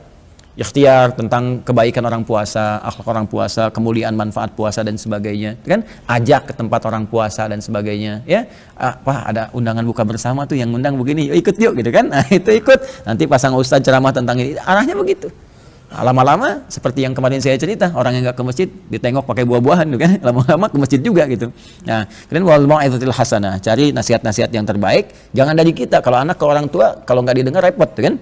tentang kebaikan orang puasa, akhlak orang puasa, kemuliaan manfaat puasa dan sebagainya, kan? Ajak ke tempat orang puasa dan sebagainya, ya. Ada undangan buka bersama tuh yang undang begini, ikut yuk gitu kan? Nah, itu ikut. Nanti pasang ustaz ceramah tentang ini, arahnya begitu. lama-lama seperti yang kemarin saya cerita, orang yang nggak ke masjid ditengok pakai buah-buahan gitu kan, lama-lama ke masjid juga gitu. Nah, kemudian wal mau'izatil hasanah, cari nasihat-nasihat yang terbaik, jangan dari kita. Kalau anak ke orang tua, kalau nggak didengar repot gitu kan.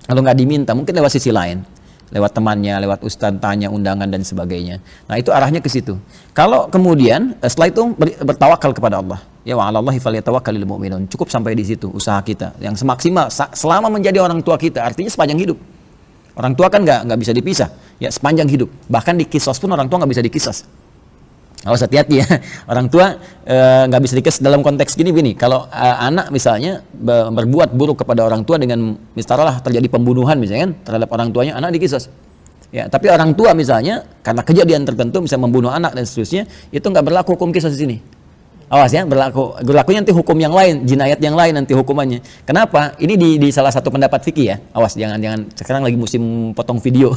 Kalau nggak diminta, mungkin lewat sisi lain, lewat temannya, lewat ustadz, tanya undangan dan sebagainya. Nah, itu arahnya ke situ. Kalau kemudian setelah itu bertawakal kepada Allah. Ya, wa 'alallahi falyatawakkalul mu'minun. Cukup sampai di situ usaha kita. Yang semaksimal selama menjadi orang tua kita, artinya sepanjang hidup. Orang tua kan nggak bisa dipisah. Ya, sepanjang hidup. Bahkan di kisos pun orang tua nggak bisa dikisos. Harus hati-hati ya. Orang tua nggak bisa dikisos dalam konteks gini. Kalau anak misalnya berbuat buruk kepada orang tua dengan misalnya terjadi pembunuhan misalnya kan, terhadap orang tuanya, anak dikisos. Ya, tapi orang tua misalnya karena kejadian tertentu misalnya membunuh anak dan seterusnya, itu nggak berlaku hukum kisos di sini. Awas ya, berlakunya nanti hukum yang lain, jinayat yang lain nanti hukumannya. Kenapa? Ini di salah satu pendapat fikih ya. Awas, jangan sekarang lagi musim potong video.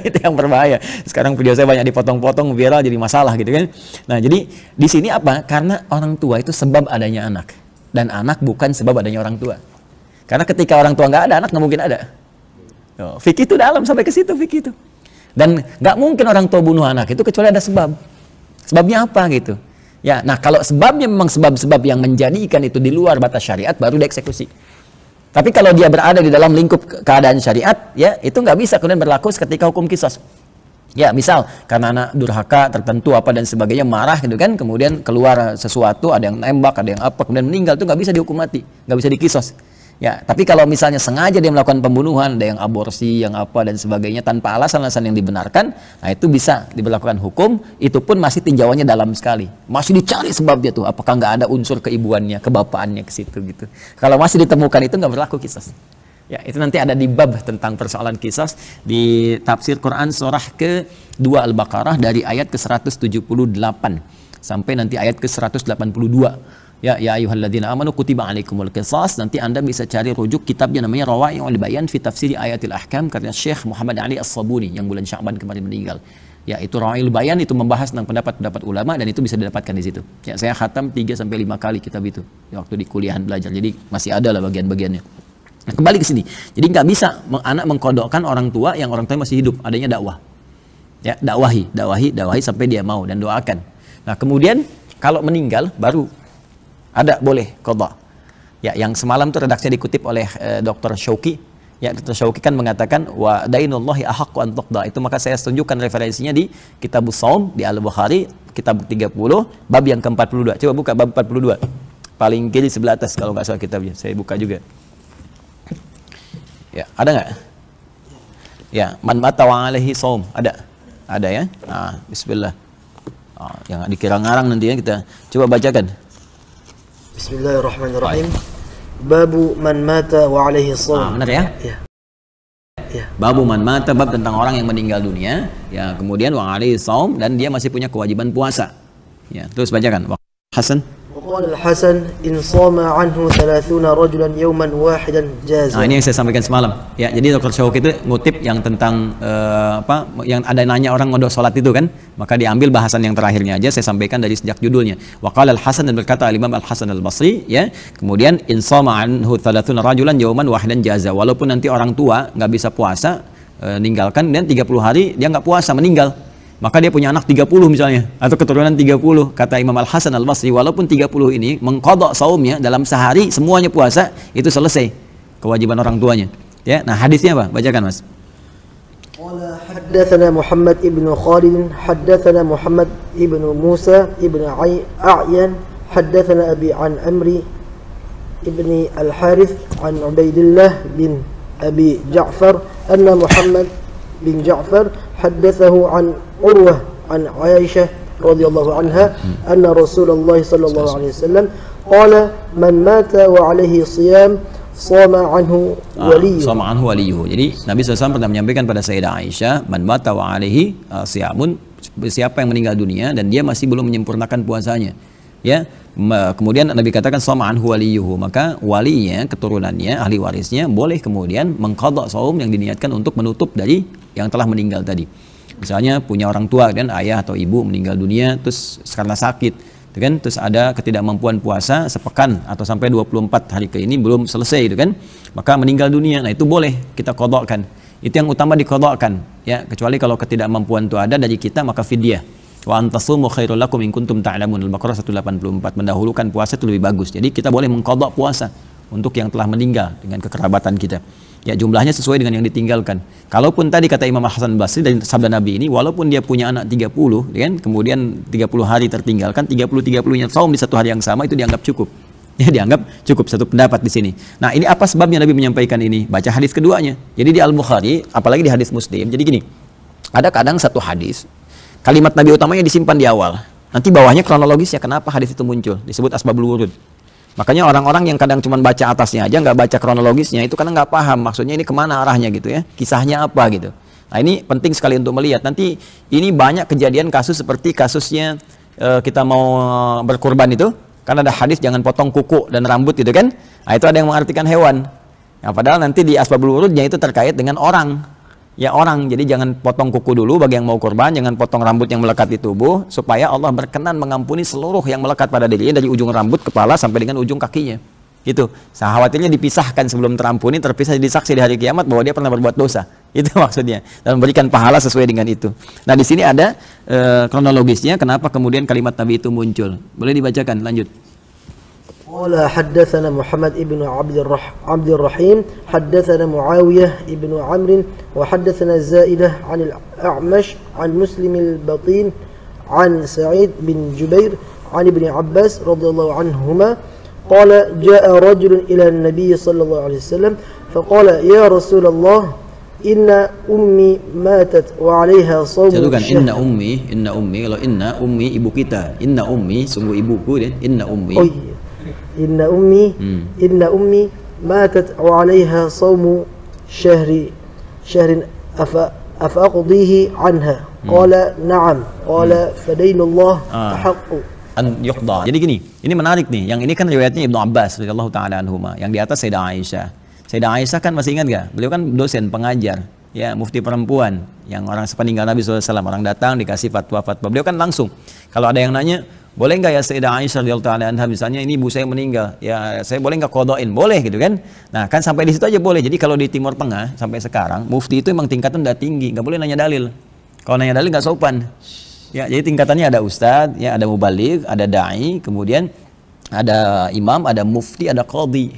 Itu yang berbahaya. Sekarang video saya banyak dipotong-potong, viral jadi masalah gitu kan. Nah, jadi di sini apa? Karena orang tua itu sebab adanya anak, dan anak bukan sebab adanya orang tua. Karena ketika orang tua nggak ada, anak nggak mungkin ada. Fikih itu dalam sampai ke situ fikih itu. Dan nggak mungkin orang tua bunuh anak itu kecuali ada sebab. Sebabnya apa gitu? Ya, nah kalau sebabnya memang sebab-sebab yang menjadikan itu di luar batas syariat, baru dieksekusi. Tapi kalau dia berada di dalam lingkup keadaan syariat, ya itu nggak bisa kemudian berlaku ketika hukum kisos. Ya, misal karena anak durhaka tertentu apa dan sebagainya, marah gitu kan, kemudian keluar sesuatu, ada yang nembak, ada yang apa, kemudian meninggal, itu nggak bisa dihukum mati, nggak bisa dikisos. Ya, tapi kalau misalnya sengaja dia melakukan pembunuhan, ada yang aborsi, yang apa dan sebagainya tanpa alasan-alasan yang dibenarkan, nah itu bisa diberlakukan hukum. Itu pun masih tinjauannya dalam sekali, masih dicari sebabnya tuh, apakah nggak ada unsur keibuannya, kebapaannya ke situ gitu. Kalau masih ditemukan itu nggak berlaku kisos. Ya, itu nanti ada di bab tentang persoalan kisos di tafsir Quran surah ke-2 Al-Baqarah dari ayat ke-178 sampai nanti ayat ke-182. Ya ayyuhalladzina amanu kutiba alaikumul qisas. Nanti Anda bisa cari rujuk kitabnya, namanya Rawai'ul Bayan fi Tafsiri Ayatil Ahkam karya Syekh Muhammad Ali As-Sabuni yang bulan Sya'ban kemarin meninggal. Ya, itu Rawai'ul Bayan, itu membahas tentang pendapat-pendapat ulama dan itu bisa didapatkan di situ. Ya, saya khatam 3 sampai 5 kali kitab itu ya, waktu di kuliahan belajar. Jadi masih ada lah bagian-bagiannya. Nah, kembali ke sini. Jadi nggak bisa anak mengkodokkan orang tua yang orang tua masih hidup, adanya dakwah. Ya, dakwahi sampai dia mau dan doakan. Nah, kemudian kalau meninggal baru ada boleh qadha. Ya, yang semalam itu redaksinya dikutip oleh Dr. Syauqi. Ya, Dr. Syauqi kan mengatakan wa dainullahi ahaqqu an tuqda. Itu maka saya tunjukkan referensinya di Kitabus Shaum di Al-Bukhari, kitab 30, bab yang ke-42. Coba buka bab 42. Paling kiri sebelah atas kalau nggak salah kitabnya. Saya buka juga. Ya, ada nggak? Ya, man mata wa alaihi shaum. Ada ya? Nah, bismillah. Yang dikira ngarang nanti ya, kita coba bacakan. Bismillahirrahmanirrahim. Babu man mata wa alaihi shaum. Benar ya? Ya. Babu man mata, bab tentang orang yang meninggal dunia, ya, kemudian wa alaihi shaum dan dia masih punya kewajiban puasa. Ya, terus bacakan. Hasan. Qala al-Hasan in shama anhu 30 rajulan yawman wahidan jaza. Nah, ini yang saya sampaikan semalam. Ya, jadi Dr. Syauqi itu ngutip yang tentang yang ada nanya orang ngodok salat itu kan, maka diambil bahasan yang terakhirnya aja saya sampaikan dari sejak judulnya. Wa qala al-Hasan, dan berkata Imam Al-Hasan Al-Basri, ya. Kemudian in shama anhu 30 rajulan yawman wahidan jaza. Walaupun nanti orang tua nggak bisa puasa, ninggalkan dan 30 hari dia nggak puasa, meninggal. Maka dia punya anak 30 misalnya, atau keturunan 30. Kata Imam Al-Hasan Al-Basri, walaupun 30 ini mengqadha saumnya dalam sehari semuanya puasa, itu selesai kewajiban orang tuanya. Ya, nah hadisnya apa? Bacakan, Mas. Qala haddatsana Muhammad ibn Khalid, haddatsana Muhammad ibn Musa ibn A'yan, haddatsana Abi an Amri ibn Al-Harith an Ubaidillah bin Abi Ja'far anna Muhammad bin Ja'far haddatsahu an Urwah an Aisyah radhiyallahu anha anna Rasulullah sallallahu alaihi wasallam qala man mata wa alaihi siyam shama anhu waliyuhu. Shama anhu waliyuhu. Jadi Nabi SAW pernah menyampaikan pada Sayyidah Aisyah, man mata wa alaihi siyamun, siapa yang meninggal dunia dan dia masih belum menyempurnakan puasanya. Ya, kemudian Nabi katakan shama anhu waliyuhu, maka walinya, keturunannya, ahli warisnya boleh kemudian mengqadha shaum yang diniatkan untuk menutup dari yang telah meninggal tadi. Misalnya punya orang tua dan ayah atau ibu meninggal dunia terus karena sakit, kan? Terus ada ketidakmampuan puasa sepekan atau sampai 24 hari ke ini belum selesai, itu kan? Maka meninggal dunia. Nah, itu boleh kita qadhakan. Itu yang utama diqadhakan, ya, kecuali kalau ketidakmampuan itu ada dari kita maka fidyah. Wa antasumu khairul lakum in kuntum ta'lamun. Al-Baqarah 184. Mendahulukan puasa itu lebih bagus. Jadi kita boleh mengqadha puasa untuk yang telah meninggal dengan kekerabatan kita. Ya, jumlahnya sesuai dengan yang ditinggalkan. Kalaupun tadi kata Imam Hasan Basri dari sabda Nabi ini, walaupun dia punya anak 30, kan, kemudian 30 hari tertinggalkan, 30-30-nya saum di satu hari yang sama, itu dianggap cukup. Ya, dianggap cukup, satu pendapat di sini. Nah, ini apa sebabnya Nabi menyampaikan ini? Baca hadis keduanya. Jadi di Al-Bukhari, apalagi di hadis Muslim. Jadi gini, ada kadang satu hadis, kalimat Nabi utamanya disimpan di awal. Nanti bawahnya kronologisnya kenapa hadis itu muncul, disebut asbabul wurud. Makanya orang-orang yang kadang cuma baca atasnya aja, nggak baca kronologisnya, itu karena nggak paham maksudnya ini kemana arahnya gitu ya, kisahnya apa gitu. Nah, ini penting sekali untuk melihat. Nanti ini banyak kejadian kasus seperti kasusnya kita mau berkurban itu, kan ada hadis jangan potong kuku dan rambut gitu kan. Nah, itu ada yang mengartikan hewan. Nah, padahal nanti di asbabul wurudnya itu terkait dengan orang. Ya, orang. Jadi jangan potong kuku dulu bagi yang mau kurban, jangan potong rambut yang melekat di tubuh, supaya Allah berkenan mengampuni seluruh yang melekat pada dirinya dari ujung rambut kepala sampai dengan ujung kakinya. Gitu. Khawatirnya dipisahkan sebelum terampuni, terpisah jadi saksi di hari kiamat bahwa dia pernah berbuat dosa. Itu maksudnya. Dan memberikan pahala sesuai dengan itu. Nah, di sini ada kronologisnya kenapa kemudian kalimat Nabi itu muncul. Boleh dibacakan, lanjut. قال حدثنا محمد ابن عبد الرحيم حدثنا معاوية ابن عمرو وحدثنا الزائدة عن الأعمش عن مسلم البطين عن سعيد بن جبير عن ابن عباس رضي الله عنهما قال جاء رجل إلى النبي صلى الله عليه وسلم فقال يا رسول الله إن أمي ماتت وعليها صوم الشهر. Inna ummi kalau inna ummi ibu kita, inna ummi sungguh ibuku, inna ummi. Oh, iya. إن أمي ماتت وعليها صوم شهر أفأقضيه عنها قال نعم قال فدين الله أحق أن يقضى. Jadi gini, ini menarik nih. Yang ini kan riwayatnya Ibnu Abbas radhiyallahu taala anhuma. Yang di atas Sayyidah Aisyah. Sayyidah Aisyah kan masih ingat gak? Beliau kan dosen, pengajar, ya, mufti perempuan yang orang sepeninggal Nabi SAW, orang datang dikasih fatwa-fatwa. Beliau kan langsung, kalau ada yang nanya, boleh nggak ya Sayyidah Aisyah radhiyallahu taala anha, misalnya ini ibu saya meninggal, ya saya boleh nggak qadhain? Boleh gitu kan. Nah, kan sampai di situ aja boleh. Jadi kalau di Timur Tengah sampai sekarang mufti itu emang tingkatan udah tinggi, nggak boleh nanya dalil. Kalau nanya dalil nggak sopan. Ya, jadi tingkatannya ada ustadz, ya, ada mubaligh, ada dai, kemudian ada imam, ada mufti, ada qadhi.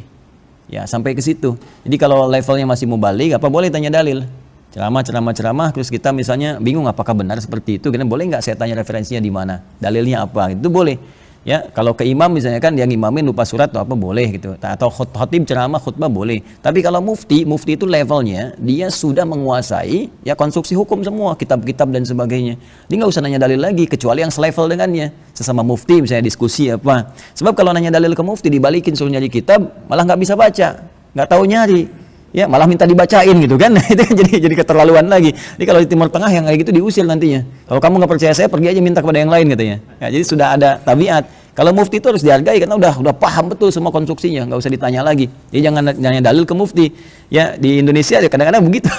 Ya, sampai ke situ. Jadi kalau levelnya masih mubaligh, apa boleh tanya dalil? Ceramah, terus kita misalnya bingung apakah benar seperti itu, kan boleh nggak saya tanya referensinya di mana, dalilnya apa, itu boleh. Ya, kalau ke imam misalnya kan yang imamin lupa surat atau apa boleh gitu, atau khatib ceramah khutbah boleh. Tapi kalau mufti itu levelnya dia sudah menguasai ya konstruksi hukum semua, kitab-kitab dan sebagainya. Dia nggak usah nanya dalil lagi kecuali yang selevel dengannya, sesama mufti misalnya diskusi apa. Sebab kalau nanya dalil ke mufti dibalikin suruh nyari kitab malah nggak bisa baca, nggak tahu nyari. Ya, malah minta dibacain gitu kan. Itu kan jadi keterlaluan lagi. Jadi kalau di Timur Tengah yang kayak gitu diusir nantinya. Kalau kamu nggak percaya saya, pergi aja minta kepada yang lain katanya. Ya, jadi sudah ada tabiat. Kalau mufti itu harus dihargai karena udah paham betul semua konstruksinya, nggak usah ditanya lagi. Jadi jangan nanya dalil ke mufti. Ya, di Indonesia ya kadang-kadang begitu.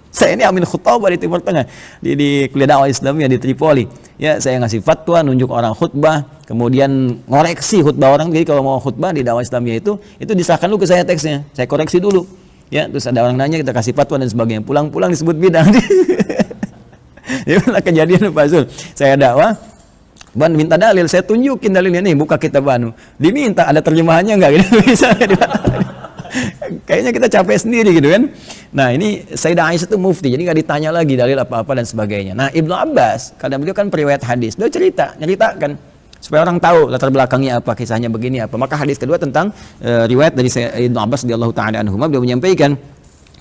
Saya ini amin khutbah di Timur Tengah, di kuliah dakwah Islamiyah di Tripoli. Ya, saya ngasih fatwa, nunjuk orang khutbah, kemudian ngoreksi khutbah orang. Jadi kalau mau khutbah di dakwah Islamiyah itu disahkan dulu ke saya teksnya, saya koreksi dulu. Ya, terus ada orang nanya, kita kasih fatwa dan sebagainya. Pulang-pulang disebut bid'ah. Ya, kejadian Pak Zul. Saya dakwah, Ban minta dalil, saya tunjukin dalilnya nih, buka kitab Banu. Diminta ada terjemahannya enggak gitu. Bisa kayaknya kita capek sendiri gitu kan. Nah, ini Sayyidah Aisyah itu mufti, jadi nggak ditanya lagi dalil apa-apa dan sebagainya. Nah, Ibnu Abbas, kadang beliau kan periwayat hadis, beliau nyeritakan supaya orang tahu latar belakangnya apa, kisahnya begini apa. Maka hadis kedua tentang riwayat dari Ibnu Abbas radhiyallahu taala anhuma, beliau menyampaikan,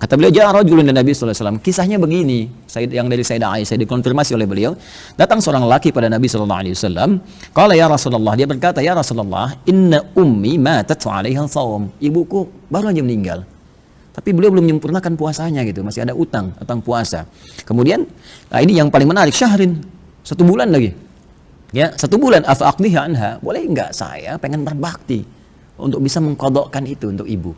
kata beliau, ja'a rajulun dan Nabi sallallahu alaihi wasallam. Kisahnya begini, yang dari Sayyidah Aisyah dikonfirmasi oleh beliau. Datang seorang laki pada Nabi sallallahu alaihi wasallam. Qala ya Rasulullah, dia berkata, ya Rasulullah, inna ummi matat 'alaiha shaum. Ibuku baru aja meninggal. Tapi beliau belum menyempurnakan puasanya gitu, masih ada utang puasa. Kemudian, nah ini yang paling menarik, syahrin, 1 bulan lagi. Ya, 1 bulan, afaqdiha anha, boleh enggak saya pengen berbakti untuk bisa mengqadhakan itu untuk ibu.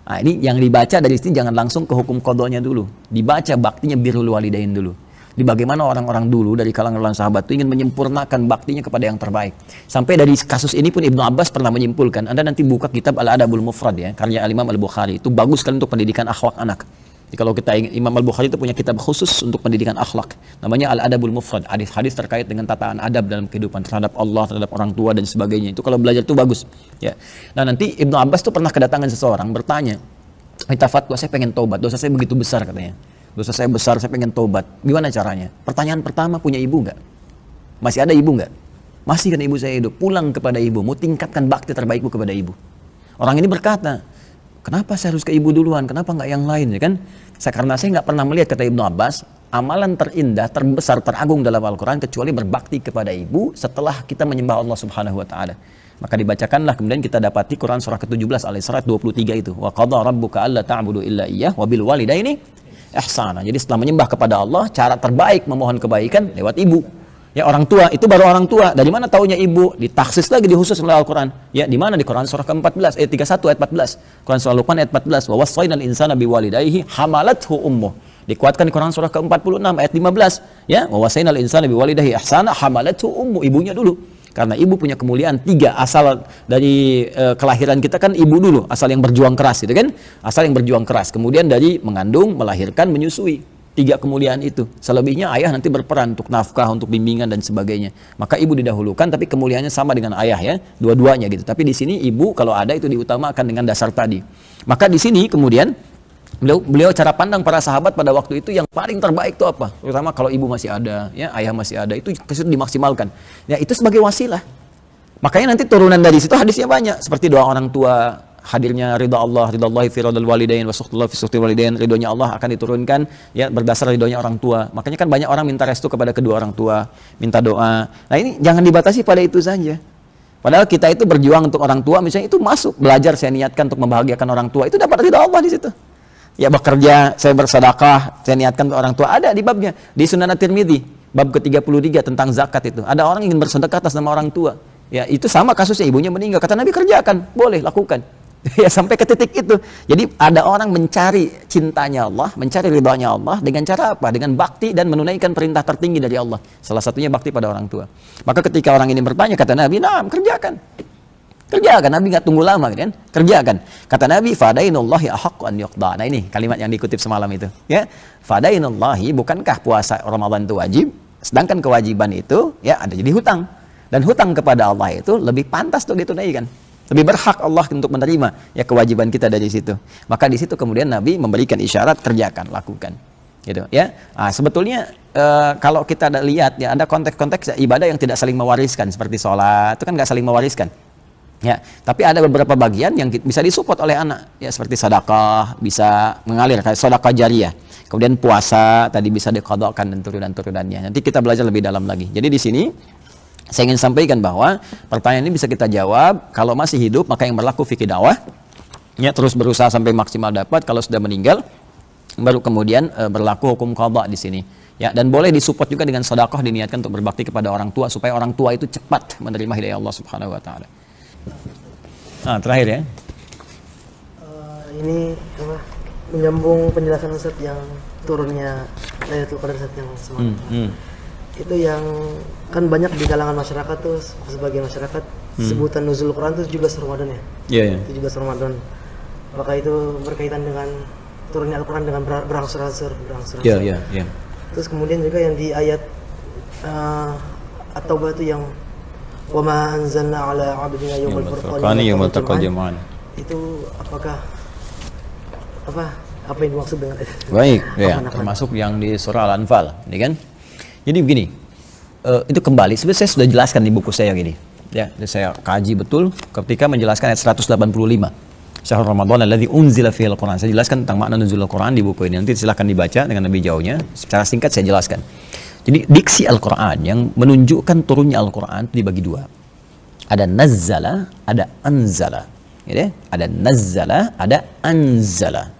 Nah, ini yang dibaca dari sini jangan langsung ke hukum qadhanya dulu. Dibaca baktinya birrul walidain dulu. Di bagaimana orang-orang dulu dari kalangan sahabat itu ingin menyempurnakan baktinya kepada yang terbaik. Sampai dari kasus ini pun Ibnu Abbas pernah menyimpulkan. Anda nanti buka kitab Al-Adabul Mufrad ya, karya Al-Imam Al-Bukhari. Itu bagus sekali untuk pendidikan akhlak anak. Kalau kita ingin, Imam Al-Bukhari itu punya kitab khusus untuk pendidikan akhlak, namanya Al-Adabul Mufrad, hadis-hadis terkait dengan tataan adab dalam kehidupan terhadap Allah, terhadap orang tua dan sebagainya. Itu kalau belajar itu bagus, ya. Nah, nanti Ibnu Abbas tuh pernah kedatangan seseorang bertanya, minta fatwa, saya pengen tobat, dosa saya begitu besar katanya. Dosa saya besar, saya pengen tobat. Gimana caranya? Pertanyaan pertama, punya ibu nggak? Masih ada ibu nggak? Masih kan ibu saya hidup. Pulang kepada ibumu, tingkatkan bakti terbaikmu kepada ibu. Orang ini berkata, kenapa saya harus ke ibu duluan? Kenapa nggak yang lain? Ya kan? Karena saya nggak pernah melihat, kata Ibnu Abbas, amalan terindah, terbesar, teragung dalam Al-Quran kecuali berbakti kepada ibu setelah kita menyembah Allah Subhanahu Wa Taala. Maka dibacakanlah, kemudian kita dapati Quran surah ke-17 Al-Isra 23 itu. Wa qadha rabbuka alla ta'budu illa iyyah wa bil walidaini ihsana. Jadi setelah menyembah kepada Allah, cara terbaik memohon kebaikan lewat ibu. Ya, orang tua, itu baru orang tua. Dari mana taunya ibu? Ditaksis lagi, dikhusus oleh Al-Quran. Ya, di mana? Di Quran surah ke-14 ayat 31 ayat 14. Quran surah Luqman ayat 14. Wa wassaynal insana biwalidayhi hamalathu ummuh. Dikuatkan di Quran surah ke-46 ayat 15. Ya, wa wassaynal insana biwalidayhi ihsana hamalathu ummuh. Ibunya dulu. Karena ibu punya kemuliaan 3. Asal dari kelahiran kita kan ibu dulu, asal yang berjuang keras, gitu kan? Asal yang berjuang keras. Kemudian dari mengandung, melahirkan, menyusui. 3 kemuliaan itu. Selebihnya ayah nanti berperan untuk nafkah, untuk bimbingan dan sebagainya. Maka ibu didahulukan, tapi kemuliaannya sama dengan ayah, ya, dua-duanya gitu. Tapi di sini ibu kalau ada itu diutamakan dengan dasar tadi. Maka di sini kemudian beliau cara pandang para sahabat pada waktu itu yang paling terbaik itu apa? Terutama kalau ibu masih ada, ya, ayah masih ada, itu dimaksimalkan. Ya, itu sebagai wasilah. Makanya nanti turunan dari situ hadisnya banyak, seperti doa orang tua, hadirnya ridha Allah, ridha Allahi fi ridhal walidain wa sukhtullahi fi sukhtil walidain, ridhonya Allah akan diturunkan, ya, berdasar ridhonya orang tua. Makanya kan banyak orang minta restu kepada kedua orang tua, minta doa. Nah, ini jangan dibatasi pada itu saja. Padahal kita itu berjuang untuk orang tua, misalnya itu masuk, belajar saya niatkan untuk membahagiakan orang tua, itu dapat ridha Allah di situ. Ya, bekerja, saya bersedekah, saya niatkan untuk orang tua, ada di babnya. Di Sunan At-Tirmidzi, bab ke-33 tentang zakat itu. Ada orang ingin bersedekah atas nama orang tua. Ya, itu sama kasusnya, ibunya meninggal. Kata Nabi, kerjakan, boleh, lakukan. Ya, sampai ke titik itu. Jadi ada orang mencari cintanya Allah, mencari ridhonya Allah dengan cara apa? Dengan bakti dan menunaikan perintah tertinggi dari Allah. Salah satunya bakti pada orang tua. Maka ketika orang ini bertanya, kata Nabi, nah, kerjakan. Kerjakan, Nabi nggak tunggu lama kan? Kerjakan. Kata Nabi, fadainullahi ahaqqu an yuqda. Nah, ini kalimat yang dikutip semalam itu, ya. Fadainullahi, bukankah puasa Ramadan itu wajib? Sedangkan kewajiban itu ya ada jadi hutang. Dan hutang kepada Allah itu lebih pantas untuk ditunaikan. Lebih berhak Allah untuk menerima ya kewajiban kita dari situ. Maka di situ kemudian Nabi memberikan isyarat, kerjakan, lakukan. Gitu ya. Nah, sebetulnya kalau kita lihat ya ada konteks-konteks ibadah yang tidak saling mewariskan, seperti sholat itu kan nggak saling mewariskan. Ya, tapi ada beberapa bagian yang bisa disupport oleh anak, ya, seperti sedekah bisa mengalir, kayak sedekah jariyah. Kemudian puasa tadi bisa diqadhakan dan turunan-turunannya. Nanti kita belajar lebih dalam lagi. Jadi di sini saya ingin sampaikan bahwa pertanyaan ini bisa kita jawab kalau masih hidup, maka yang berlaku fikih dakwah, ya, terus berusaha sampai maksimal dapat. Kalau sudah meninggal, baru kemudian berlaku hukum qadha di sini. Ya, dan boleh disupport juga dengan sedekah diniatkan untuk berbakti kepada orang tua supaya orang tua itu cepat menerima hidayah Allah Subhanahu wa taala. Nah, terakhir ya. Ini apa? Menyambung penjelasan Ustaz yang turunnya Lailatul Qadar Ustaz yang semalam. Itu yang kan banyak di kalangan masyarakat tuh, sebagian masyarakat sebutan nuzul Quran itu 17 Ramadan ya. Iya, yeah, 17 Ramadan. Maka itu berkaitan dengan turunnya Al-Quran dengan berangsur-angsur. Iya. Terus kemudian juga yang di ayat At-Taubah itu yang wa ma anzalna ala 'abdina yawmal furqani yawmal taqal jam'an. Itu apakah apa yang dimaksud dengan itu? Baik, ya, termasuk yang di surah Al-Anfal, ini kan. Jadi begini, itu kembali sebenarnya saya sudah jelaskan di buku saya gini. Ya, saya kaji betul ketika menjelaskan ayat 185. Syahrul Ramadan alladzi unzila fihil Qur'an. Saya jelaskan tentang makna nuzul Al-Qur'an di buku ini. Nanti silakan dibaca dengan lebih jauhnya. Secara singkat saya jelaskan. Jadi diksi Al-Quran yang menunjukkan turunnya Al-Quran itu dibagi dua. Ada nazzala, ada anzala. Ya, ada nazzala, ada anzala.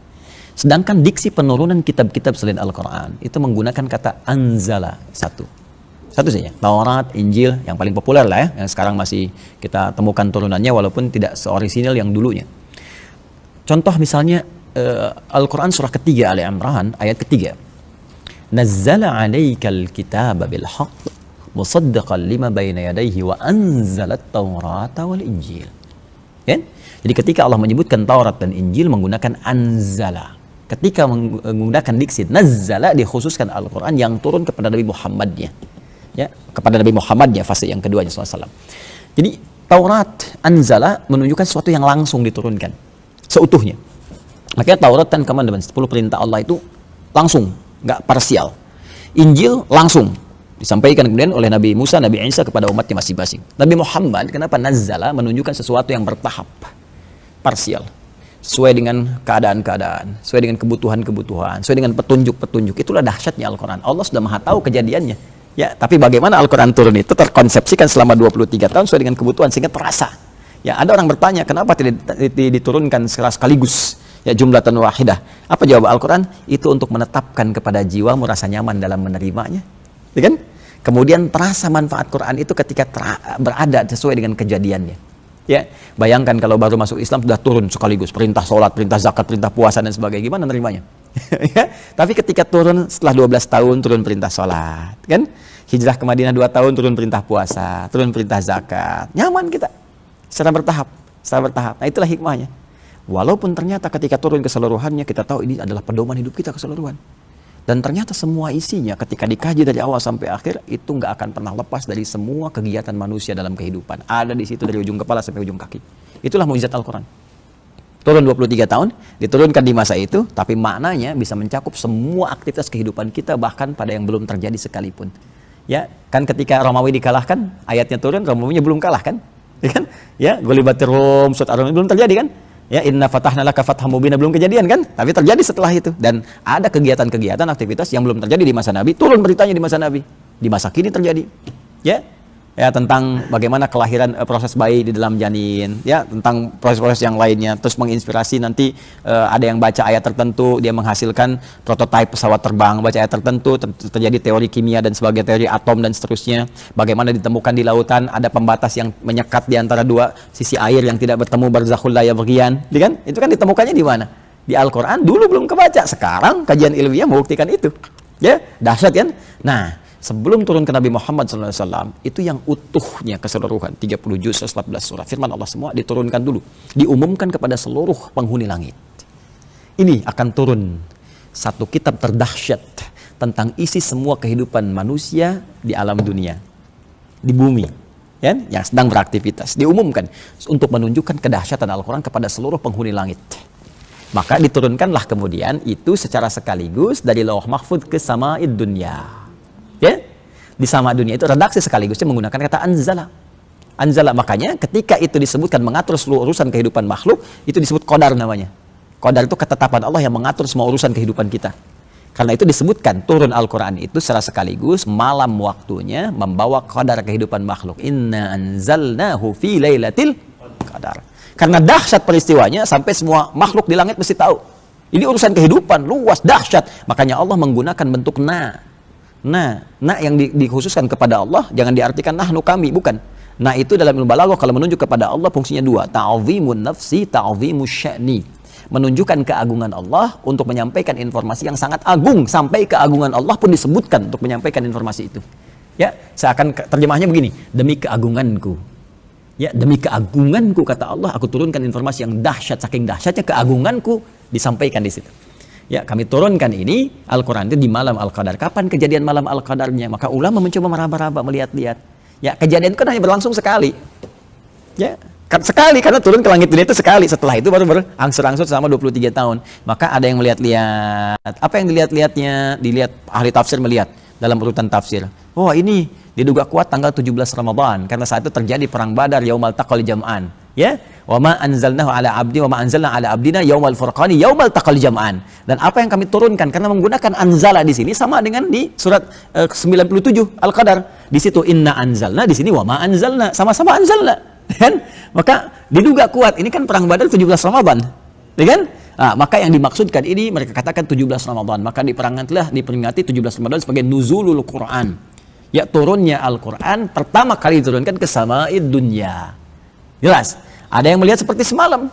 Sedangkan diksi penurunan kitab-kitab selain Al-Quran itu menggunakan kata anzala, satu saja. Taurat, Injil yang paling populer lah ya, yang sekarang masih kita temukan turunannya walaupun tidak seorisinal yang dulunya. Contoh misalnya Al-Quran surah ketiga Ali Imran ayat ketiga. Nazzala 'alaikal kitaba bil haqq musaddiqan lima baina yadayhi wa anzalat Taurata wal Injil. Kan? Jadi ketika Allah menyebutkan Taurat dan Injil menggunakan anzala. ketika menggunakan diksi nazzala dikhususkan Al-Quran yang turun kepada Nabi Muhammadnya, ya, kepada Nabi Muhammadnya fase yang keduanya SAW. Jadi Taurat anzala menunjukkan sesuatu yang langsung diturunkan seutuhnya. Makanya Taurat dan Commandment 10 perintah Allah itu langsung, nggak parsial. Injil langsung disampaikan kemudian oleh Nabi Musa, Nabi Isa kepada umatnya masing-masing. Nabi Muhammad kenapa nazzala menunjukkan sesuatu yang bertahap, parsial, sesuai dengan keadaan-keadaan, sesuai dengan kebutuhan-kebutuhan, sesuai dengan petunjuk-petunjuk. Itulah dahsyatnya Al-Quran. Allah sudah maha tahu kejadiannya. Ya, tapi bagaimana Al-Quran turun itu terkonsepsikan selama 23 tahun sesuai dengan kebutuhan sehingga terasa. Ya, ada orang bertanya kenapa tidak diturunkan sekaligus, ya, jumlatan wahidah. Apa jawab Al-Quran? Itu untuk menetapkan kepada jiwamu rasa nyaman dalam menerimanya. Ya kan? Kemudian terasa manfaat Quran itu ketika berada sesuai dengan kejadiannya. Ya, bayangkan kalau baru masuk Islam sudah turun sekaligus perintah sholat, perintah zakat, perintah puasa dan sebagainya, gimana nerimanya? Ya, tapi ketika turun setelah 12 tahun turun perintah sholat, kan? Hijrah ke Madinah 2 tahun turun perintah puasa, turun perintah zakat, nyaman kita secara bertahap, secara bertahap. Nah, itulah hikmahnya. Walaupun ternyata ketika turun keseluruhannya kita tahu ini adalah pedoman hidup kita keseluruhan. Dan ternyata semua isinya ketika dikaji dari awal sampai akhir itu nggak akan pernah lepas dari semua kegiatan manusia dalam kehidupan. Ada di situ dari ujung kepala sampai ujung kaki. Itulah mukjizat Al-Quran. Turun 23 tahun, diturunkan di masa itu, tapi maknanya bisa mencakup semua aktivitas kehidupan kita bahkan pada yang belum terjadi sekalipun. Ya, kan ketika Romawi dikalahkan, ayatnya turun, Romawinya belum kalah kan? Ya kan? Ya, Ghulibatir Rum, Surat Ar-Rum belum terjadi kan? Ya, inna fatahna laka fatham mubina belum kejadian kan? Tapi terjadi setelah itu. Dan ada kegiatan-kegiatan, aktivitas yang belum terjadi di masa Nabi, turun beritanya di masa Nabi. Di masa kini terjadi. Ya, ya tentang bagaimana kelahiran proses bayi di dalam janin, ya, tentang proses-proses yang lainnya. Terus menginspirasi nanti ada yang baca ayat tertentu, dia menghasilkan prototipe pesawat terbang, baca ayat tertentu, terjadi teori kimia dan sebagai teori atom dan seterusnya. Bagaimana ditemukan di lautan ada pembatas yang menyekat di antara dua sisi air yang tidak bertemu barzakhul la yabghiyan, kan? Itu kan ditemukannya di mana? Di Al-Quran. Dulu belum kebaca, sekarang kajian ilmiah membuktikan itu. Ya, dahsyat kan? Nah, sebelum turun ke Nabi Muhammad SAW, itu yang utuhnya keseluruhan, 30 juz, 14 surah, firman Allah semua diturunkan dulu. Diumumkan kepada seluruh penghuni langit. Ini akan turun satu kitab terdahsyat tentang isi semua kehidupan manusia di alam dunia. Di bumi. Ya, yang sedang beraktivitas. Diumumkan untuk menunjukkan kedahsyatan Al-Quran kepada seluruh penghuni langit. Maka diturunkanlah kemudian itu secara sekaligus dari Lauh Mahfuz ke Sama'id Dunya. Ya, di sama dunia itu redaksi sekaligusnya menggunakan kata anzala. Anzala, makanya ketika itu disebutkan mengatur seluruh urusan kehidupan makhluk, itu disebut qadar namanya. Qadar itu ketetapan Allah yang mengatur semua urusan kehidupan kita. Karena itu disebutkan turun Al-Quran itu secara sekaligus malam waktunya membawa qadar kehidupan makhluk. Inna anzalnahu fi lailatil qadar. Karena dahsyat peristiwanya sampai semua makhluk di langit mesti tahu. Ini urusan kehidupan luas, dahsyat. Makanya Allah menggunakan bentuk Nah yang dikhususkan kepada Allah jangan diartikan nahnu kami, bukan. Nah itu dalam ilmu balaghah kalau menunjuk kepada Allah fungsinya dua, ta'zimun nafsi, ta'zimus sya'ni. Menunjukkan keagungan Allah untuk menyampaikan informasi yang sangat agung, sampai keagungan Allah pun disebutkan untuk menyampaikan informasi itu. Ya, seakan terjemahnya begini, demi keagunganku. Ya, demi keagunganku kata Allah, aku turunkan informasi yang dahsyat, saking dahsyatnya keagunganku disampaikan di situ. Ya, kami turunkan ini Al-Quran itu di malam Al-Qadar. Kapan kejadian malam Al-Qadarnya? Maka ulama mencoba meraba-raba, melihat-lihat. Ya, kejadian itu kan hanya berlangsung sekali. Ya, sekali karena turun ke langit dunia itu sekali. Setelah itu baru berangsur-angsur selama 23 tahun. Maka ada yang melihat-lihat. Apa yang dilihat-lihatnya? Dilihat ahli tafsir melihat dalam urutan tafsir. Oh, ini diduga kuat tanggal 17 Ramadan karena saat itu terjadi perang Badar yaumal taqal jam'an. Ya, wa ma anzalnahu ala abdi wa ma anzalna ala abdina yaumal furqani yaumal taqal jam'an. Dan apa yang kami turunkan karena menggunakan anzala di sini sama dengan di surat 97 Al-Qadar. Di situ inna anzalna, di sini wa ma anzalna, sama-sama anzalna. Kan? Maka diduga kuat ini kan perang Badar 17 Ramadan. Ya kan? Nah, maka yang dimaksudkan ini mereka katakan 17 Ramadan. Maka diperingati 17 Ramadan sebagai nuzulul Quran. Ya, turunnya Al-Quran pertama kali diturunkan ke Sama'id Dunya. Jelas. Ada yang melihat seperti semalam.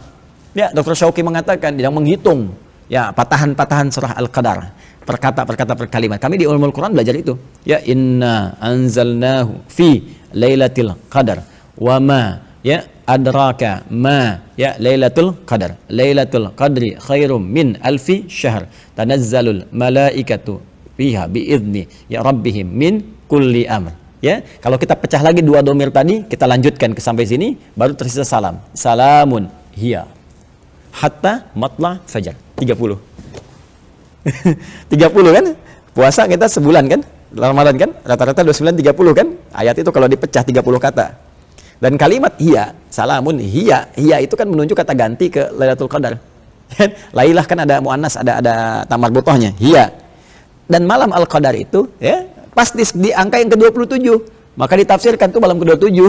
Ya, Dr. Syauqi mengatakan yang menghitung ya patahan-patahan surah Al-Qadar, perkata-perkata per kalimat. Kami di Ulumul Quran belajar itu. Ya, inna anzalnahu fi lailatul qadar wa ma ya adraka ma ya Lailatul Qadar. Lailatul Qadri khairum min alfi syahr. Tanazzalul malaikatu fiha biizni ya rabbihim min kulli amr. Ya, kalau kita pecah lagi dua domir tadi, kita lanjutkan ke sampai sini, baru tersisa salam. Salamun hiya hatta matla fajar. 30. 30 kan? Puasa kita sebulan kan? Ramadan kan? Rata-rata 29 30 kan? Ayat itu kalau dipecah 30 kata. Dan kalimat hiya, salamun hiya, hiya itu kan menunjuk kata ganti ke Lailatul Qadar. Lailah kan ada muannas, ada tamar butohnya, hiya. Dan malam Al-Qadar itu ya, pas di angka yang ke-27. Maka ditafsirkan tuh malam ke-27.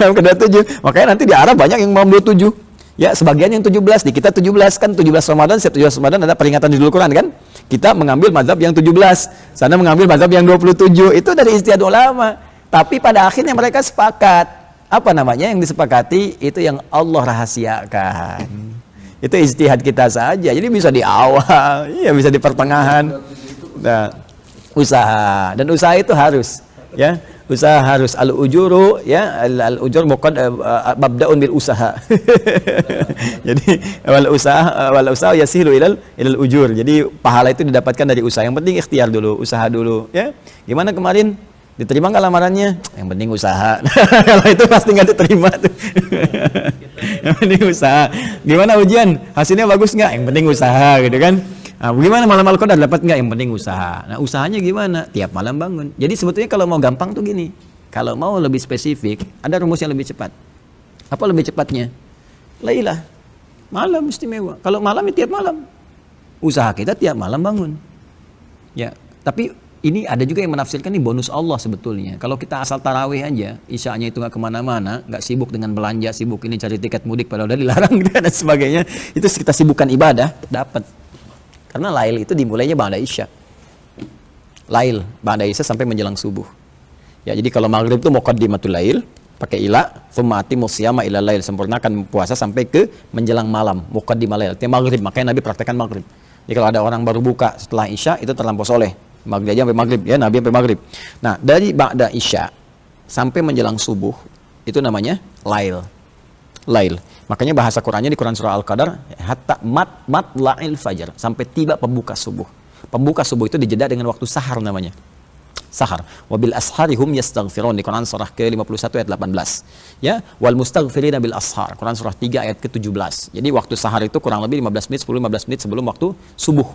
Malam ke-27. Makanya nanti di Arab banyak yang malam 27. Ya, sebagian yang 17, di kita 17 kan 17 Ramadan, setiap 17 Ramadan ada peringatan di Quran kan? Kita mengambil mazhab yang 17, sana mengambil mazhab yang 27. Itu dari ijtihad ulama. Tapi pada akhirnya mereka sepakat. Apa namanya yang disepakati? Itu yang Allah rahasiakan. Itu ijtihad kita saja. Jadi bisa di awal, ya bisa di pertengahan. Nah, usaha. Dan usaha itu harus, ya. Usaha harus al-ujuru, ya, al-ujur mabda'un bil usaha. Jadi wal usaha yasilu ilal ujur. Jadi pahala itu didapatkan dari usaha. Yang penting ikhtiar dulu, usaha dulu, ya. Gimana kemarin? Diterima nggak lamarannya? Yang penting usaha. Kalau itu pasti nggak diterima tuh. Yang penting usaha. Gimana ujian? Hasilnya bagus nggak? Yang penting usaha, gitu kan? Nah, gimana malam Al-Qadar dapat nggak? Yang penting usaha. Nah, usahanya gimana? Tiap malam bangun. Jadi sebetulnya kalau mau gampang tuh gini. Kalau mau lebih spesifik, ada rumus yang lebih cepat. Apa lebih cepatnya? Lailah. Malam istimewa. Kalau malam ya tiap malam. Usaha kita tiap malam bangun. Ya, tapi ini ada juga yang menafsirkan ini bonus Allah sebetulnya. Kalau kita asal tarawih aja, isyanya itu nggak kemana-mana, nggak sibuk dengan belanja, sibuk ini cari tiket mudik padahal udah dilarang dan sebagainya. Itu kita sibukkan ibadah, dapat. Karena lail itu dimulainya ba'da isya. Lail, ba'da isya sampai menjelang subuh. Ya, jadi kalau maghrib itu muqaddimatul lail, pakai ila, tsumma atimus siyama ila lail, sempurnakan puasa sampai ke menjelang malam, muqaddimah lail. Itu maghrib, makanya Nabi praktekkan maghrib. Jadi kalau ada orang baru buka setelah isya, itu terlampau soleh. Maghrib aja sampai maghrib, ya, Nabi sampai maghrib. Nah, dari ba'da isya sampai menjelang subuh, itu namanya lail. Lail. Makanya bahasa Qurannya di Quran surah Al-Qadar, hatta matla'il fajar, sampai tiba pembuka subuh. Pembuka subuh itu dijeda dengan waktu sahar namanya. Sahar. Wabil asharihum yastaghfirun di Quran surah ke-51 ayat 18. Ya, wal mustaghfirina bil ashar. Quran surah 3 ayat ke-17. Jadi waktu sahar itu kurang lebih 15 menit, 10-15 menit sebelum waktu subuh.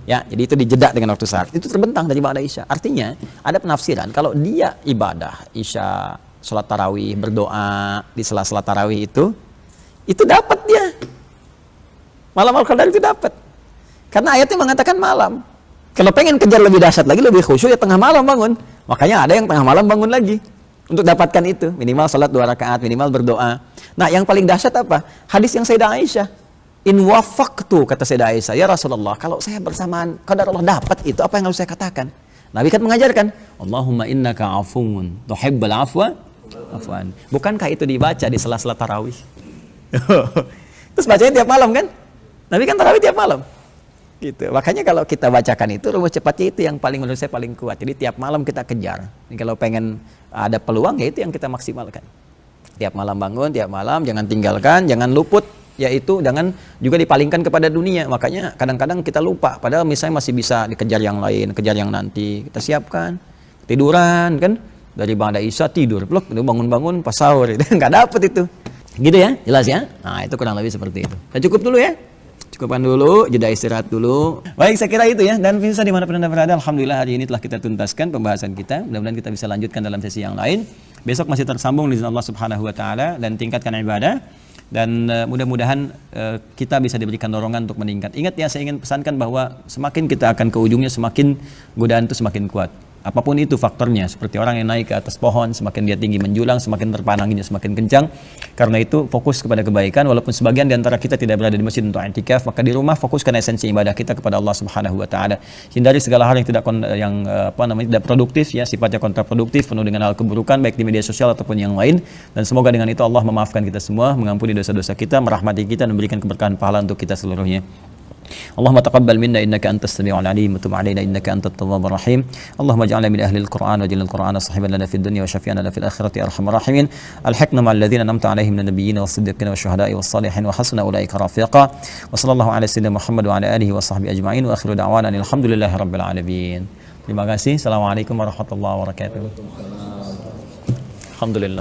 Ya, jadi itu dijeda dengan waktu sahar. Itu terbentang dari ba'da isya. Artinya, ada penafsiran kalau dia ibadah isya, sholat tarawih, berdoa di sela-sela tarawih itu dapat dia. Malam Al-Qadar itu dapat. Karena ayatnya mengatakan malam. Kalau pengen kejar lebih dahsyat lagi, lebih khusyuk, ya tengah malam bangun. Makanya ada yang tengah malam bangun lagi untuk dapatkan itu. Minimal salat 2 rakaat, minimal berdoa. Nah, yang paling dahsyat apa? Hadis yang Sayyidah Aisyah. In wafaqtu, kata Sayyidah Aisyah, ya Rasulullah, kalau saya bersamaan qadar Allah dapat itu, apa yang harus saya katakan? Nabi kan mengajarkan, Allahumma innaka afuwun tuhibbal afwa afwan. Bukankah itu dibaca di sela-sela tarawih? Terus bacanya tiap malam kan? Nabi kan tarawih tiap malam. Gitu. Makanya kalau kita bacakan itu, rumus cepatnya itu yang paling menurut saya paling kuat. Jadi tiap malam kita kejar. Jadi kalau pengen ada peluang, ya itu yang kita maksimalkan. Tiap malam bangun, tiap malam jangan tinggalkan, jangan luput. Yaitu jangan juga dipalingkan kepada dunia. Makanya kadang-kadang kita lupa. Padahal misalnya masih bisa dikejar yang lain, kejar yang nanti. Kita siapkan. Tiduran kan. Dari ba'da isya tidur. Blok, bangun-bangun pas sahur. Nggak dapet itu. Gitu ya, jelas ya? Nah, itu kurang lebih seperti itu. Kita cukup dulu ya. Cukupkan dulu, jeda istirahat dulu. Baik, saya kira itu ya. Dan pemirsa dimanapun Anda berada, alhamdulillah hari ini telah kita tuntaskan pembahasan kita. Mudah-mudahan kita bisa lanjutkan dalam sesi yang lain. Besok masih tersambung di Allah Subhanahu wa taala dan tingkatkan ibadah. Dan mudah-mudahan kita bisa diberikan dorongan untuk meningkat. Ingat ya, saya ingin pesankan bahwa semakin kita akan ke ujungnya, semakin godaan itu semakin kuat. Apapun itu faktornya, seperti orang yang naik ke atas pohon, semakin dia tinggi menjulang, semakin terpaan anginnya semakin kencang. Karena itu fokus kepada kebaikan, walaupun sebagian di antara kita tidak berada di masjid untuk i'tikaf, maka di rumah fokuskan esensi ibadah kita kepada Allah Subhanahu wa taala. Hindari segala hal yang tidak produktif ya, sifatnya kontraproduktif, penuh dengan hal keburukan baik di media sosial ataupun yang lain. Dan semoga dengan itu Allah memaafkan kita semua, mengampuni dosa-dosa kita, merahmati kita dan memberikan keberkahan pahala untuk kita seluruhnya. اللهم تقبل منا إنك أنت السميع العليم وتب علينا إنك أنت التواب الرحيم اللهم اجعلنا من أهل القرآن واجعل القرآن صاحبا لنا في الدنيا وشفيعا لنا في الآخرة يا أرحم الراحمين الحقنا مع الذين أنعمت عليهم من النبيين والصديقين والشهداء والصالحين وحسن أولئك رفيقا وصلى الله على سيدنا محمد وعلى آله وصحبه أجمعين وآخر دعوانا الحمد لله رب العالمين. Terima kasih. Assalamualaikum warahmatullahi wabarakatuh. Alhamdulillah.